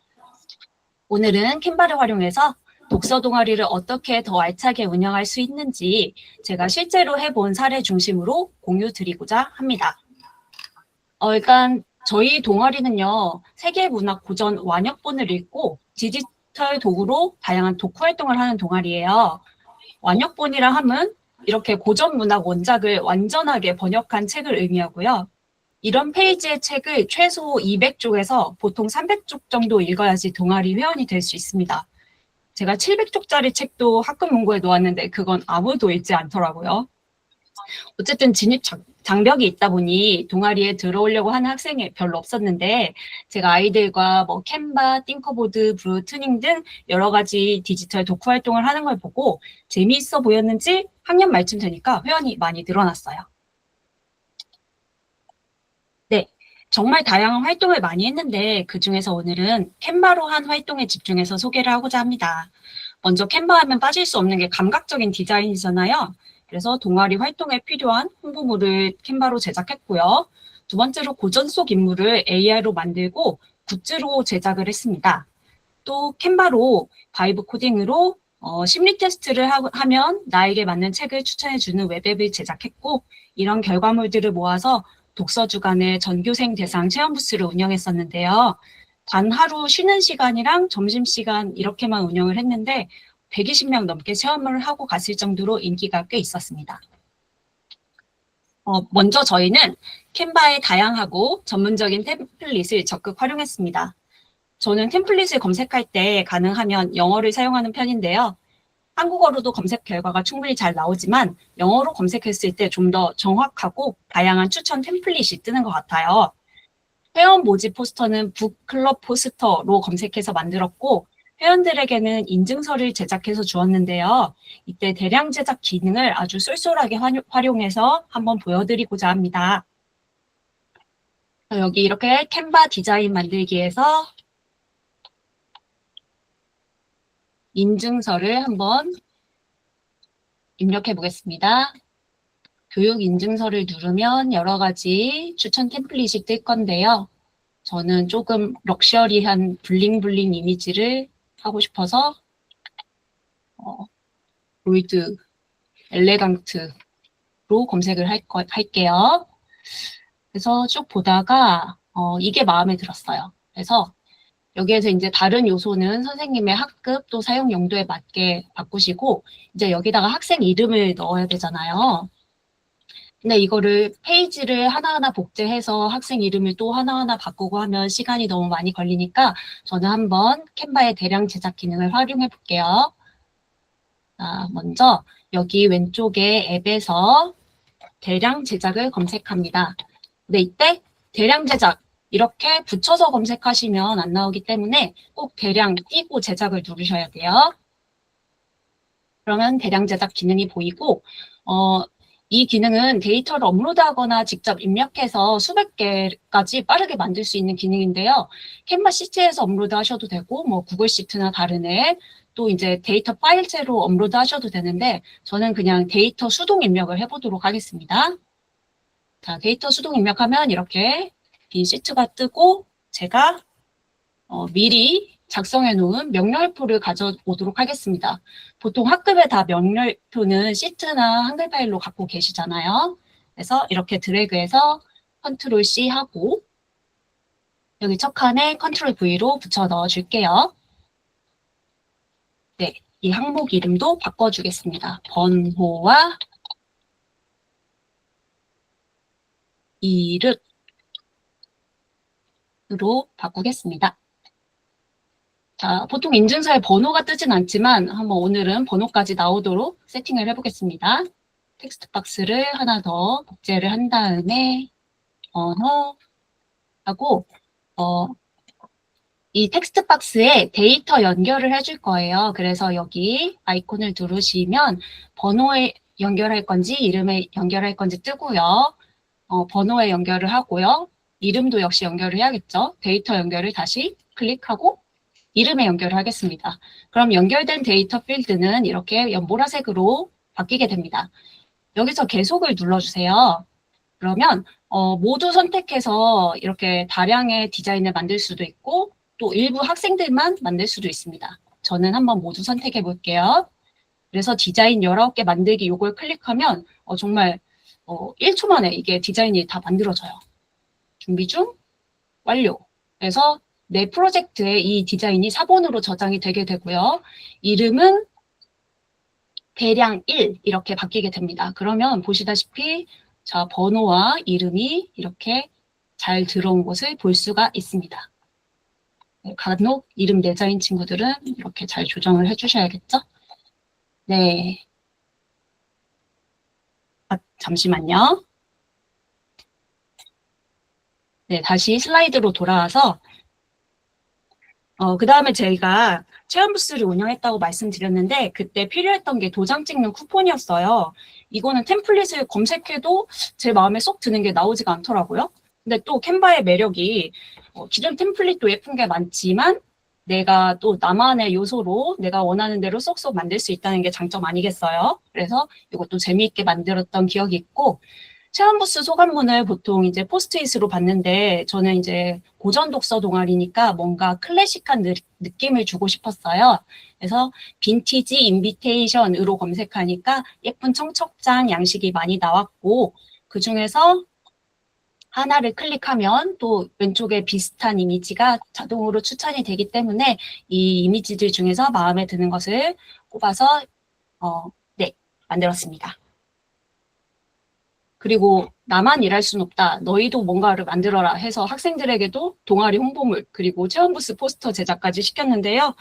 오늘은 캔바를 활용해서 독서 동아리를 어떻게 더 알차게 운영할 수 있는지 제가 실제로 해본 사례 중심으로 공유 드리고자 합니다. 일단 저희 동아리는요, 세계문학 고전 완역본을 읽고 디지털 도구로 다양한 독후 활동을 하는 동아리예요. 완역본이라 함은 이렇게 고전 문학 원작을 완전하게 번역한 책을 의미하고요. 이런 페이지의 책을 최소 200쪽에서 보통 300쪽 정도 읽어야지 동아리 회원이 될 수 있습니다. 제가 700쪽짜리 책도 학급 문고에 놓았는데 그건 아무도 읽지 않더라고요. 어쨌든 진입 장벽이 있다 보니 동아리에 들어오려고 하는 학생이 별로 없었는데 제가 아이들과 캔바, 띵커보드, 브루투닝 등 여러 가지 디지털 독후 활동을 하는 걸 보고 재미있어 보였는지 학년 말쯤 되니까 회원이 많이 늘어났어요. 네, 정말 다양한 활동을 많이 했는데 그중에서 오늘은 캔바로 한 활동에 집중해서 소개를 하고자 합니다. 먼저 캔바 하면 빠질 수 없는 게 감각적인 디자인이잖아요. 그래서 동아리 활동에 필요한 홍보물을 캔바로 제작했고요. 두 번째로 고전 속 인물을 AI로 만들고 굿즈로 제작을 했습니다. 또 캔바로 바이브 코딩으로 심리 테스트를 하면 나에게 맞는 책을 추천해주는 웹앱을 제작했고 이런 결과물들을 모아서 독서 주간의 전교생 대상 체험 부스를 운영했었는데요. 단 하루 쉬는 시간이랑 점심시간 이렇게만 운영을 했는데 120명 넘게 체험을 하고 갔을 정도로 인기가 꽤 있었습니다. 먼저 저희는 캔바의 다양하고 전문적인 템플릿을 적극 활용했습니다. 저는 템플릿을 검색할 때 가능하면 영어를 사용하는 편인데요. 한국어로도 검색 결과가 충분히 잘 나오지만 영어로 검색했을 때 좀 더 정확하고 다양한 추천 템플릿이 뜨는 것 같아요. 회원 모집 포스터는 북클럽 포스터로 검색해서 만들었고 회원들에게는 인증서를 제작해서 주었는데요. 이때 대량 제작 기능을 아주 쏠쏠하게 활용해서 한번 보여드리고자 합니다. 여기 이렇게 캔바 디자인 만들기에서 인증서를 한번 입력해 보겠습니다. 교육 인증서를 누르면 여러 가지 추천 템플릿이 뜰 건데요. 저는 조금 럭셔리한 블링블링 이미지를 하고 싶어서 볼드, 엘레강트로 검색을 할게요. 그래서 쭉 보다가 이게 마음에 들었어요. 그래서 여기에서 이제 다른 요소는 선생님의 학급 또 사용 용도에 맞게 바꾸시고 이제 여기다가 학생 이름을 넣어야 되잖아요. 근데 이거를 페이지를 하나하나 복제해서 학생 이름을 또 하나하나 바꾸고 하면 시간이 너무 많이 걸리니까 저는 한번 캔바의 대량 제작 기능을 활용해 볼게요. 자, 먼저 여기 왼쪽에 앱에서 대량 제작을 검색합니다. 근데 이때 대량 제작 이렇게 붙여서 검색하시면 안 나오기 때문에 꼭 대량 띄고 제작을 누르셔야 돼요. 그러면 대량 제작 기능이 보이고 이 기능은 데이터를 업로드하거나 직접 입력해서 수백 개까지 빠르게 만들 수 있는 기능인데요. 캔바 시트에서 업로드 하셔도 되고, 뭐 구글 시트나 다른 앱, 또 이제 데이터 파일체로 업로드 하셔도 되는데, 저는 그냥 데이터 수동 입력을 해보도록 하겠습니다. 자, 데이터 수동 입력하면 이렇게 빈 시트가 뜨고, 제가 미리 작성해 놓은 명령표를 가져오도록 하겠습니다. 보통 학급에 다 명령표는 시트나 한글 파일로 갖고 계시잖아요. 그래서 이렇게 드래그해서 컨트롤 C 하고 여기 첫 칸에 컨트롤 V로 붙여 넣어 줄게요. 네, 이 항목 이름도 바꿔주겠습니다. 번호와 이름으로 바꾸겠습니다. 자, 보통 인증서에 번호가 뜨진 않지만 한번 오늘은 번호까지 나오도록 세팅을 해보겠습니다. 텍스트 박스를 하나 더 복제를 한 다음에 번호 하고 이 텍스트 박스에 데이터 연결을 해줄 거예요. 그래서 여기 아이콘을 누르시면 번호에 연결할 건지 이름에 연결할 건지 뜨고요. 번호에 연결을 하고요. 이름도 역시 연결을 해야겠죠. 데이터 연결을 다시 클릭하고 이름에 연결을 하겠습니다. 그럼 연결된 데이터 필드는 이렇게 보라색으로 바뀌게 됩니다. 여기서 계속을 눌러주세요. 그러면 모두 선택해서 이렇게 다량의 디자인을 만들 수도 있고 또 일부 학생들만 만들 수도 있습니다. 저는 한번 모두 선택해 볼게요. 그래서 디자인 19개 만들기 요걸 클릭하면 정말 1초 만에 이게 디자인이 다 만들어져요. 준비 중, 완료. 그래서 내 프로젝트에 이 디자인이 사본으로 저장이 되게 되고요. 이름은 대량 1 이렇게 바뀌게 됩니다. 그러면 보시다시피 자, 번호와 이름이 이렇게 잘 들어온 것을 볼 수가 있습니다. 간혹 이름 내자인 친구들은 이렇게 잘 조정을 해주셔야겠죠? 네. 잠시만요. 네, 다시 슬라이드로 돌아와서 그 다음에 저희가 체험 부스를 운영했다고 말씀드렸는데 그때 필요했던 게 도장 찍는 쿠폰이었어요. 이거는 템플릿을 검색해도 제 마음에 쏙 드는 게 나오지가 않더라고요. 근데 또 캔바의 매력이 기존 템플릿도 예쁜 게 많지만 내가 또 나만의 요소로 내가 원하는 대로 쏙쏙 만들 수 있다는 게 장점 아니겠어요? 그래서 이것도 재미있게 만들었던 기억이 있고 체험 부스 소감문을 보통 이제 포스트잇으로 봤는데 저는 이제 고전 독서 동아리니까 뭔가 클래식한 느낌을 주고 싶었어요. 그래서 빈티지 인비테이션으로 검색하니까 예쁜 청첩장 양식이 많이 나왔고 그중에서 하나를 클릭하면 또 왼쪽에 비슷한 이미지가 자동으로 추천이 되기 때문에 이 이미지들 중에서 마음에 드는 것을 뽑아서 네, 만들었습니다. 그리고 나만 일할 순 없다. 너희도 뭔가를 만들어라 해서 학생들에게도 동아리 홍보물 그리고 체험부스 포스터 제작까지 시켰는데요.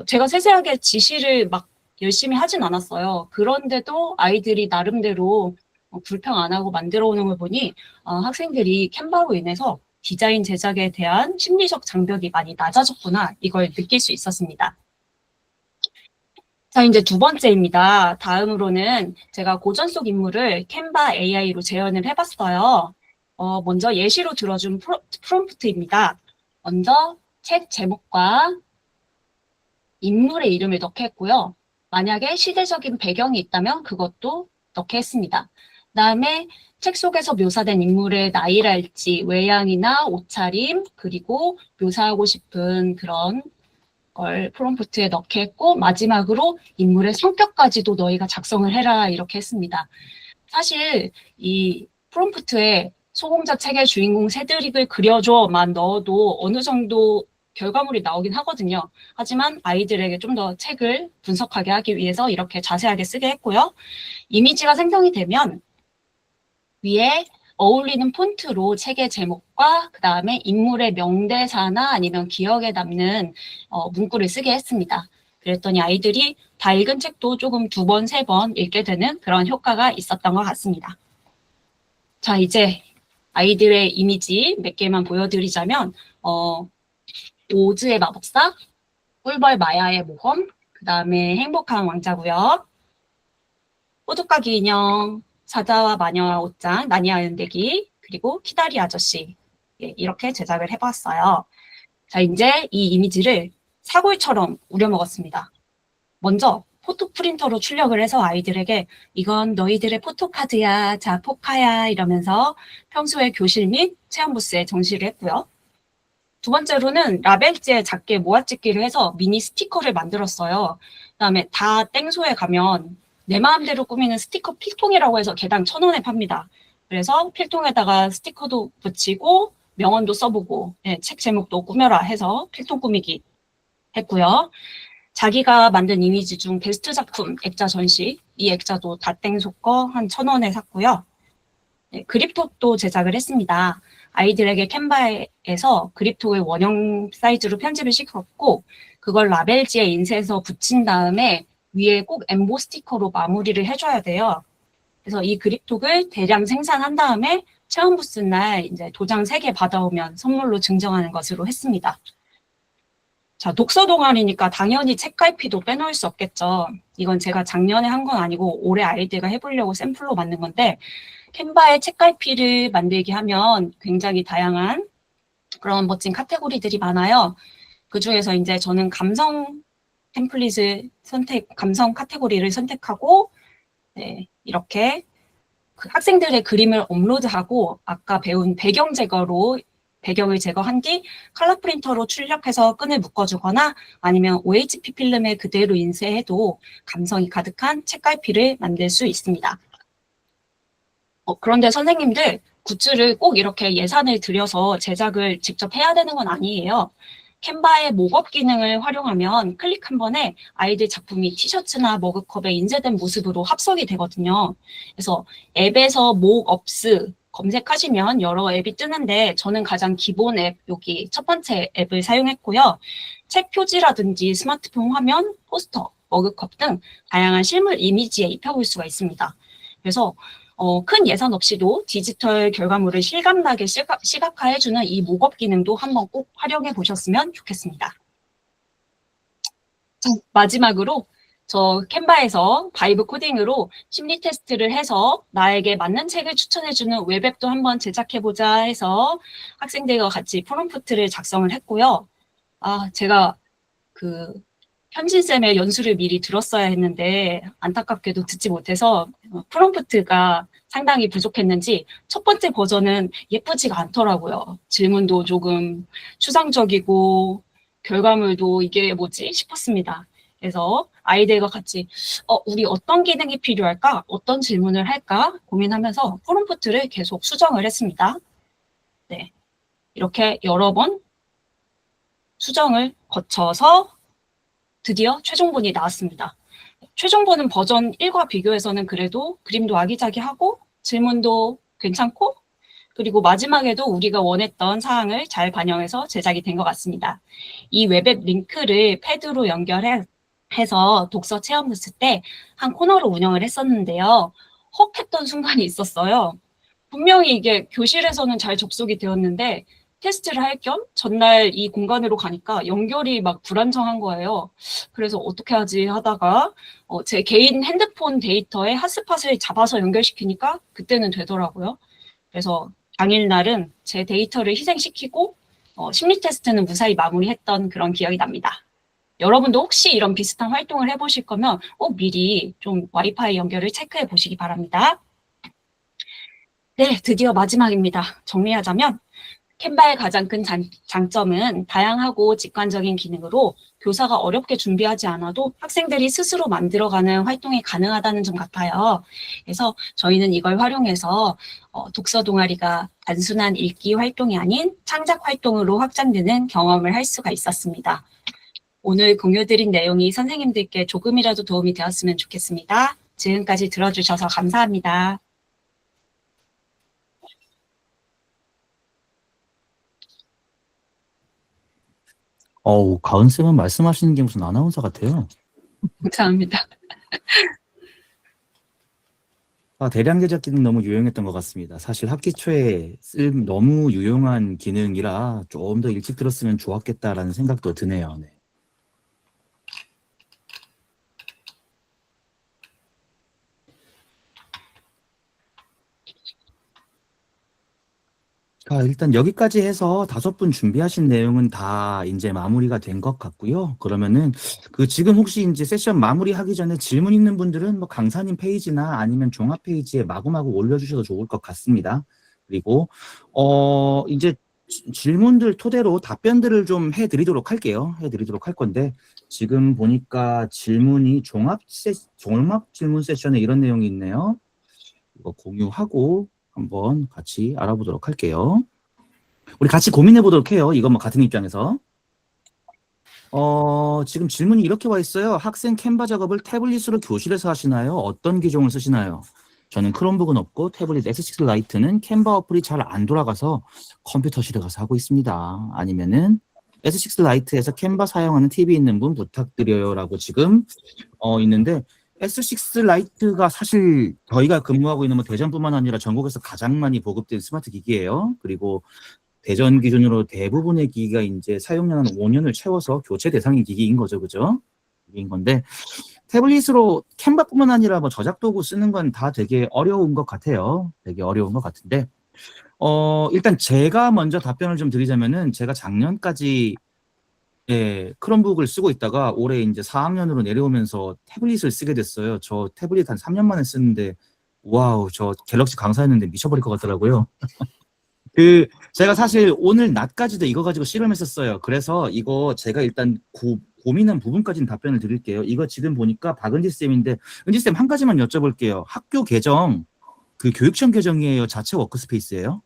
제가 세세하게 지시를 막 열심히 하진 않았어요. 그런데도 아이들이 나름대로 불평 안 하고 만들어 오는 걸 보니 학생들이 캔바로 인해서 디자인 제작에 대한 심리적 장벽이 많이 낮아졌구나 이걸 느낄 수 있었습니다. 자, 이제 두 번째입니다. 다음으로는 제가 고전 속 인물을 캔바 AI로 재현을 해봤어요. 먼저 예시로 들어준 프롬프트입니다. 먼저 책 제목과 인물의 이름을 넣게 했고요. 만약에 시대적인 배경이 있다면 그것도 넣게 했습니다. 그다음에 책 속에서 묘사된 인물의 나이랄지 외양이나 옷차림 그리고 묘사하고 싶은 그런 걸 프롬프트에 넣게 했고 마지막으로 인물의 성격까지도 너희가 작성을 해라 이렇게 했습니다. 사실 이 프롬프트에 소공자 책의 주인공 세드릭을 그려줘만 넣어도 어느 정도 결과물이 나오긴 하거든요. 하지만 아이들에게 좀 더 책을 분석하게 하기 위해서 이렇게 자세하게 쓰게 했고요. 이미지가 생성이 되면 위에 어울리는 폰트로 책의 제목과 그 다음에 인물의 명대사나 아니면 기억에 남는 문구를 쓰게 했습니다. 그랬더니 아이들이 다 읽은 책도 조금 2번, 3번 읽게 되는 그런 효과가 있었던 것 같습니다. 자, 이제 아이들의 이미지 몇 개만 보여드리자면 오즈의 마법사, 꿀벌 마야의 모험, 그 다음에 행복한 왕자고요. 호두까기 인형, 사자와 마녀와 옷장, 나니아 연대기, 그리고 키다리 아저씨 이렇게 제작을 해봤어요. 자, 이제 이 이미지를 사골처럼 우려먹었습니다. 먼저 포토 프린터로 출력을 해서 아이들에게 이건 너희들의 포토카드야, 자 포카야 이러면서 평소에 교실 및 체험 부스에 전시를 했고요. 두 번째로는 라벨지에 작게 모아찍기를 해서 미니 스티커를 만들었어요. 그다음에 다 땡소에 가면 내 마음대로 꾸미는 스티커 필통이라고 해서 개당 1,000원에 팝니다. 그래서 필통에다가 스티커도 붙이고 명언도 써보고 책 제목도 꾸며라 해서 필통 꾸미기 했고요. 자기가 만든 이미지 중 베스트 작품 액자 전시, 이 액자도 다땡소 거 한 1,000원에 샀고요. 그립톡도 제작을 했습니다. 아이들에게 캔바에서 그립톡을 원형 사이즈로 편집을 시켰고 그걸 라벨지에 인쇄해서 붙인 다음에 위에 꼭 엠보 스티커로 마무리를 해줘야 돼요. 그래서 이 그립톡을 대량 생산한 다음에 체험 부스 날 이제 도장 3개 받아오면 선물로 증정하는 것으로 했습니다. 자, 독서 동아리니까 당연히 책갈피도 빼놓을 수 없겠죠. 이건 제가 작년에 한 건 아니고 올해 아이들과 해보려고 샘플로 만든 건데 캔바에 책갈피를 만들게 하면 굉장히 다양한 그런 멋진 카테고리들이 많아요. 그 중에서 이제 저는 감성 감성 카테고리를 선택하고 이렇게 그 학생들의 그림을 업로드하고 아까 배운 배경 제거로 배경을 제거한 뒤 컬러 프린터로 출력해서 끈을 묶어주거나 아니면 OHP 필름에 그대로 인쇄해도 감성이 가득한 책갈피를 만들 수 있습니다. 그런데 선생님들 굿즈를 꼭 이렇게 예산을 들여서 제작을 직접 해야 되는 건 아니에요. 캔바의 목업 기능을 활용하면 클릭 한 번에 아이들 작품이 티셔츠나 머그컵에 인쇄된 모습으로 합성이 되거든요. 그래서 앱에서 목업스 검색하시면 여러 앱이 뜨는데 저는 가장 기본 앱 여기 첫 번째 앱을 사용했고요. 책 표지라든지 스마트폰 화면, 포스터, 머그컵 등 다양한 실물 이미지에 입혀볼 수가 있습니다. 그래서 큰 예산 없이도 디지털 결과물을 실감나게 시각화해주는 이 목업 기능도 한번 꼭 활용해 보셨으면 좋겠습니다. 자, 마지막으로 저 캔바에서 바이브 코딩으로 심리 테스트를 해서 나에게 맞는 책을 추천해주는 웹앱도 한번 제작해보자 해서 학생들과 같이 프롬프트를 작성을 했고요. 제가 현진쌤의 연수를 미리 들었어야 했는데 안타깝게도 듣지 못해서 프롬프트가 상당히 부족했는지 첫 번째 버전은 예쁘지가 않더라고요. 질문도 조금 추상적이고 결과물도 이게 뭐지 싶었습니다. 그래서 아이들과 같이 우리 어떤 기능이 필요할까? 어떤 질문을 할까? 고민하면서 프롬프트를 계속 수정을 했습니다. 네, 이렇게 여러 번 수정을 거쳐서 드디어 최종본이 나왔습니다. 최종본은 버전 1과 비교해서는 그래도 그림도 아기자기하고 질문도 괜찮고 그리고 마지막에도 우리가 원했던 사항을 잘 반영해서 제작이 된 것 같습니다. 이 웹앱 링크를 패드로 연결해서 독서 체험 부스 때 한 코너로 운영을 했었는데요. 헉 했던 순간이 있었어요. 분명히 이게 교실에서는 잘 접속이 되었는데 테스트를 할 겸 전날 이 공간으로 가니까 연결이 막 불안정한 거예요. 그래서 어떻게 하지 하다가 제 개인 핸드폰 데이터에 핫스팟을 잡아서 연결시키니까 그때는 되더라고요. 그래서 당일날은 제 데이터를 희생시키고 심리 테스트는 무사히 마무리했던 그런 기억이 납니다. 여러분도 혹시 이런 비슷한 활동을 해보실 거면 꼭 미리 좀 와이파이 연결을 체크해 보시기 바랍니다. 네, 드디어 마지막입니다. 정리하자면 캔바의 가장 큰 장점은 다양하고 직관적인 기능으로 교사가 어렵게 준비하지 않아도 학생들이 스스로 만들어가는 활동이 가능하다는 점 같아요. 그래서 저희는 이걸 활용해서 독서 동아리가 단순한 읽기 활동이 아닌 창작 활동으로 확장되는 경험을 할 수가 있었습니다. 오늘 공유드린 내용이 선생님들께 조금이라도 도움이 되었으면 좋겠습니다. 지금까지 들어주셔서 감사합니다. 가은쌤은 말씀하시는 게 무슨 아나운서 같아요. 감사합니다. 대량제작 기능 너무 유용했던 것 같습니다. 사실 학기 초에 쓸 너무 유용한 기능이라 좀 더 일찍 들었으면 좋았겠다라는 생각도 드네요. 네. 일단 여기까지 해서 5분 준비하신 내용은 다 이제 마무리가 된 것 같고요. 그러면은 지금 혹시 이제 세션 마무리하기 전에 질문 있는 분들은 뭐 강사님 페이지나 아니면 종합 페이지에 마구마구 올려주셔도 좋을 것 같습니다. 그리고 이제 질문들 토대로 답변들을 좀 해드리도록 할게요. 해드리도록 할 건데 지금 보니까 질문이 종합 질문 세션에 이런 내용이 있네요. 이거 공유하고 한번 같이 알아보도록 할게요. 우리 같이 고민해 보도록 해요. 이거 뭐 같은 입장에서. 지금 질문이 이렇게 와 있어요. 학생 캔바 작업을 태블릿으로 교실에서 하시나요? 어떤 기종을 쓰시나요? 저는 크롬북은 없고 태블릿 S6 라이트는 캔바 어플이 잘 안 돌아가서 컴퓨터실에 가서 하고 있습니다. 아니면은 S6 라이트에서 캔바 사용하는 팁이 있는 분 부탁드려요 라고 지금 있는데 S6 라이트가 사실 저희가 근무하고 있는 뭐 대전뿐만 아니라 전국에서 가장 많이 보급된 스마트 기기예요. 그리고 대전 기준으로 대부분의 기기가 이제 사용량 한 5년을 채워서 교체 대상인 기기인 거죠. 그죠? 기기인 건데 태블릿으로 캔바뿐만 아니라 뭐 저작 도구 쓰는 건 다 되게 어려운 것 같아요. 되게 어려운 것 같은데 일단 제가 먼저 답변을 좀 드리자면은 제가 작년까지 크롬북을 쓰고 있다가 올해 이제 4학년으로 내려오면서 태블릿을 쓰게 됐어요. 저 태블릿 한 3년 만에 쓰는데 와우, 저 갤럭시 강사였는데 미쳐버릴 것 같더라고요. 제가 사실 오늘 낮까지도 이거 가지고 실험했었어요. 그래서 이거 제가 일단 고민한 부분까지는 답변을 드릴게요. 이거 지금 보니까 박은지 쌤인데, 은지 쌤 한 가지만 여쭤볼게요. 학교 계정, 교육청 계정이에요? 자체 워크스페이스예요?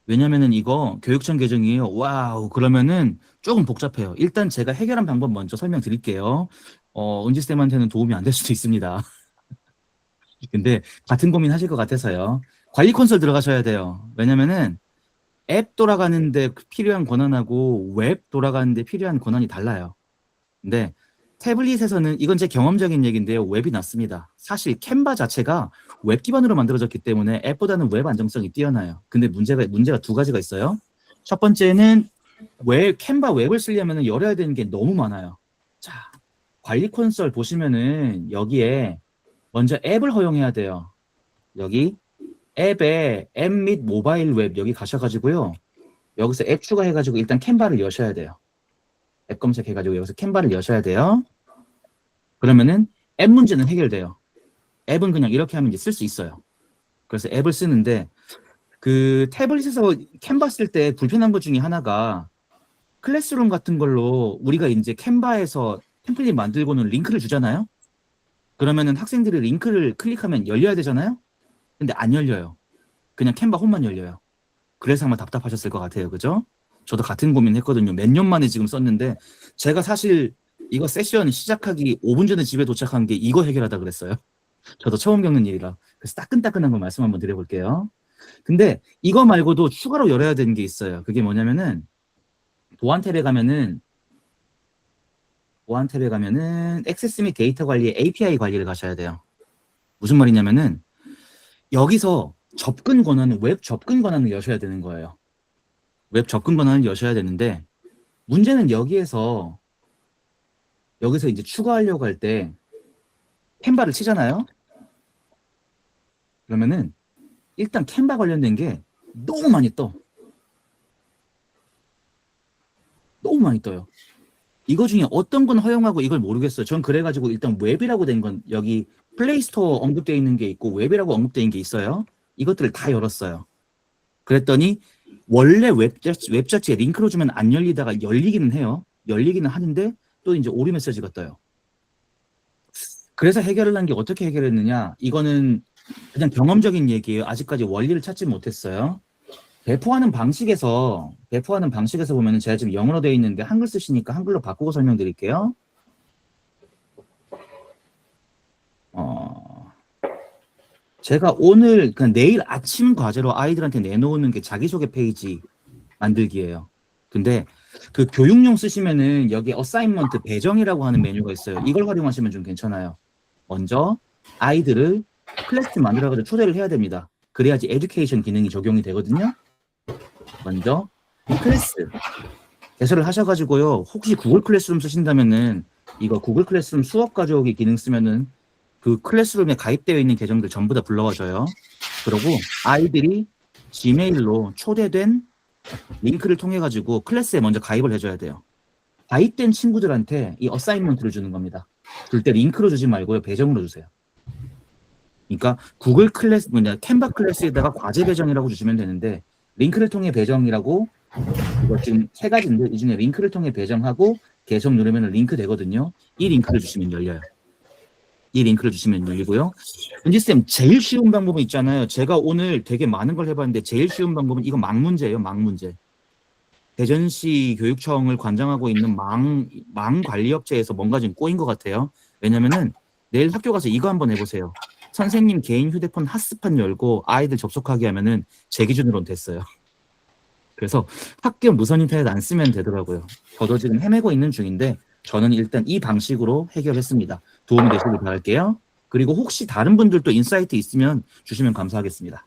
왜냐면은 이거 교육청 계정이에요. 와우, 그러면은 조금 복잡해요. 일단 제가 해결한 방법 먼저 설명드릴게요. 은지 쌤한테는 도움이 안 될 수도 있습니다. 근데 같은 고민 하실 것 같아서요. 관리 콘솔 들어가셔야 돼요. 왜냐면은 앱 돌아가는데 필요한 권한하고 웹 돌아가는데 필요한 권한이 달라요. 근데 태블릿에서는 이건 제 경험적인 얘기인데요. 웹이 낫습니다. 사실 캔바 자체가 웹 기반으로 만들어졌기 때문에 앱보다는 웹 안정성이 뛰어나요. 근데 문제가 두 가지가 있어요. 첫 번째는 캔바 웹을 쓰려면 열어야 되는 게 너무 많아요. 자, 관리 콘솔 보시면은 여기에 먼저 앱을 허용해야 돼요. 여기 앱에 앱 및 모바일 웹 여기 가셔가지고요. 여기서 앱 추가해가지고 일단 캔바를 여셔야 돼요. 앱 검색해가지고 여기서 캔바를 여셔야 돼요. 그러면은 앱 문제는 해결돼요. 앱은 그냥 이렇게 하면 이제 쓸 수 있어요. 그래서 앱을 쓰는데 태블릿에서 캔바 쓸 때 불편한 것 중에 하나가 클래스룸 같은 걸로 우리가 이제 캔바에서 템플릿 만들고는 링크를 주잖아요. 그러면은 학생들이 링크를 클릭하면 열려야 되잖아요. 근데 안 열려요. 그냥 캔바 홈만 열려요. 그래서 아마 답답하셨을 것 같아요. 그죠? 저도 같은 고민했거든요. 몇 년 만에 지금 썼는데 제가 사실 이거 세션 시작하기 5분 전에 집에 도착한 게 이거 해결하다 그랬어요. 저도 처음 겪는 일이라. 그래서 따끈따끈한 거 말씀 한번 드려볼게요. 근데 이거 말고도 추가로 열어야 되는 게 있어요. 그게 뭐냐면은 보안 탭에 가면은 액세스 및 데이터 관리에 API 관리를 가셔야 돼요. 무슨 말이냐면은 여기서 접근 권한은 웹 접근 권한을 여셔야 되는 거예요. 웹 접근 권한을 여셔야 되는데 문제는 여기서 이제 추가하려고 할 때 캔바를 치잖아요. 그러면은 일단 캔바 관련된 게 너무 많이 떠. 너무 많이 떠요. 이거 중에 어떤 건 허용하고 이걸 모르겠어요. 전 그래가지고 일단 웹이라고 된 건 여기 플레이스토어 언급되어 있는 게 있고 웹이라고 언급되어 있는 게 있어요. 이것들을 다 열었어요. 그랬더니 원래 웹 자체에 링크로 주면 안 열리다가 열리기는 해요. 열리기는 하는데 또 이제 오류 메시지가 떠요. 그래서 해결을 한 게 어떻게 해결했느냐? 이거는 그냥 경험적인 얘기예요. 아직까지 원리를 찾지 못했어요. 배포하는 방식에서 보면은 제가 지금 영어로 되어 있는데 한글 쓰시니까 한글로 바꾸고 설명드릴게요. 제가 오늘 그냥 내일 아침 과제로 아이들한테 내놓는 게 자기소개 페이지 만들기예요. 근데 그 교육용 쓰시면은 여기 어사인먼트 배정이라고 하는 메뉴가 있어요. 이걸 활용하시면 좀 괜찮아요. 먼저 아이들을 클래스 만들어가지고 초대를 해야 됩니다. 그래야지 에듀케이션 기능이 적용이 되거든요. 먼저 클래스 개설을 하셔가지고요. 혹시 구글 클래스룸 쓰신다면은 이거 구글 클래스룸 수업 가져오기 기능 쓰면은 그 클래스룸에 가입되어 있는 계정들 전부 다 불러와줘요. 그리고 아이들이 지메일로 초대된 링크를 통해 가지고 클래스에 먼저 가입을 해줘야 돼요. 가입된 친구들한테 이 어사인먼트를 주는 겁니다. 줄 때 링크로 주지 말고요. 배정으로 주세요. 그러니까 구글 클래스 캔바 클래스에다가 과제 배정이라고 주시면 되는데 링크를 통해 배정이라고 이거 지금 3가지인데 이 중에 링크를 통해 배정하고 계속 누르면 링크 되거든요. 이 링크를 주시면 열려요. 이 링크를 주시면 열리고요. 은지쌤 제일 쉬운 방법은 있잖아요. 제가 오늘 되게 많은 걸 해봤는데 제일 쉬운 방법은 이거 막 문제예요. 막 문제. 대전시 교육청을 관장하고 있는 망 관리업체에서 뭔가 좀 꼬인 것 같아요. 왜냐면은 내일 학교 가서 이거 한번 해보세요. 선생님 개인 휴대폰 핫스팟 열고 아이들 접속하게 하면은 제 기준으로는 됐어요. 그래서 학교 무선 인터넷 안 쓰면 되더라고요. 저도 지금 헤매고 있는 중인데 저는 일단 이 방식으로 해결했습니다. 도움이 되시길 바랄게요. 그리고 혹시 다른 분들도 인사이트 있으면 주시면 감사하겠습니다.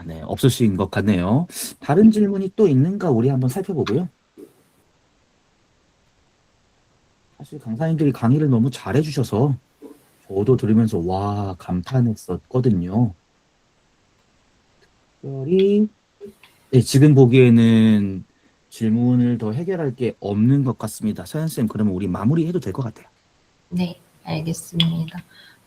네. 없으신 것 같네요. 다른 질문이 또 있는가 우리 한번 살펴보고요. 사실 강사님들이 강의를 너무 잘해주셔서 저도 들으면서 와 감탄했었거든요. 특별히 네, 지금 보기에는 질문을 더 해결할 게 없는 것 같습니다. 서연쌤 그러면 우리 마무리해도 될 것 같아요. 네, 알겠습니다.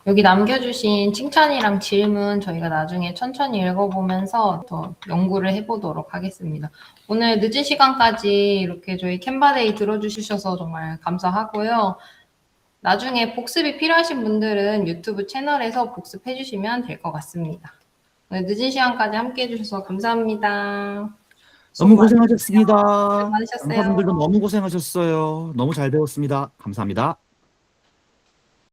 여기 남겨주신 칭찬이랑 질문 저희가 나중에 천천히 읽어보면서 더 연구를 해보도록 하겠습니다. 오늘 늦은 시간까지 이렇게 저희 캔바데이 들어주셔서 정말 감사하고요. 나중에 복습이 필요하신 분들은 유튜브 채널에서 복습해주시면 될 것 같습니다. 오늘 늦은 시간까지 함께 해주셔서 감사합니다. 너무 고생하셨습니다. 많으셨어요. 강사분들도 너무 고생하셨어요. 너무 잘 배웠습니다. 감사합니다.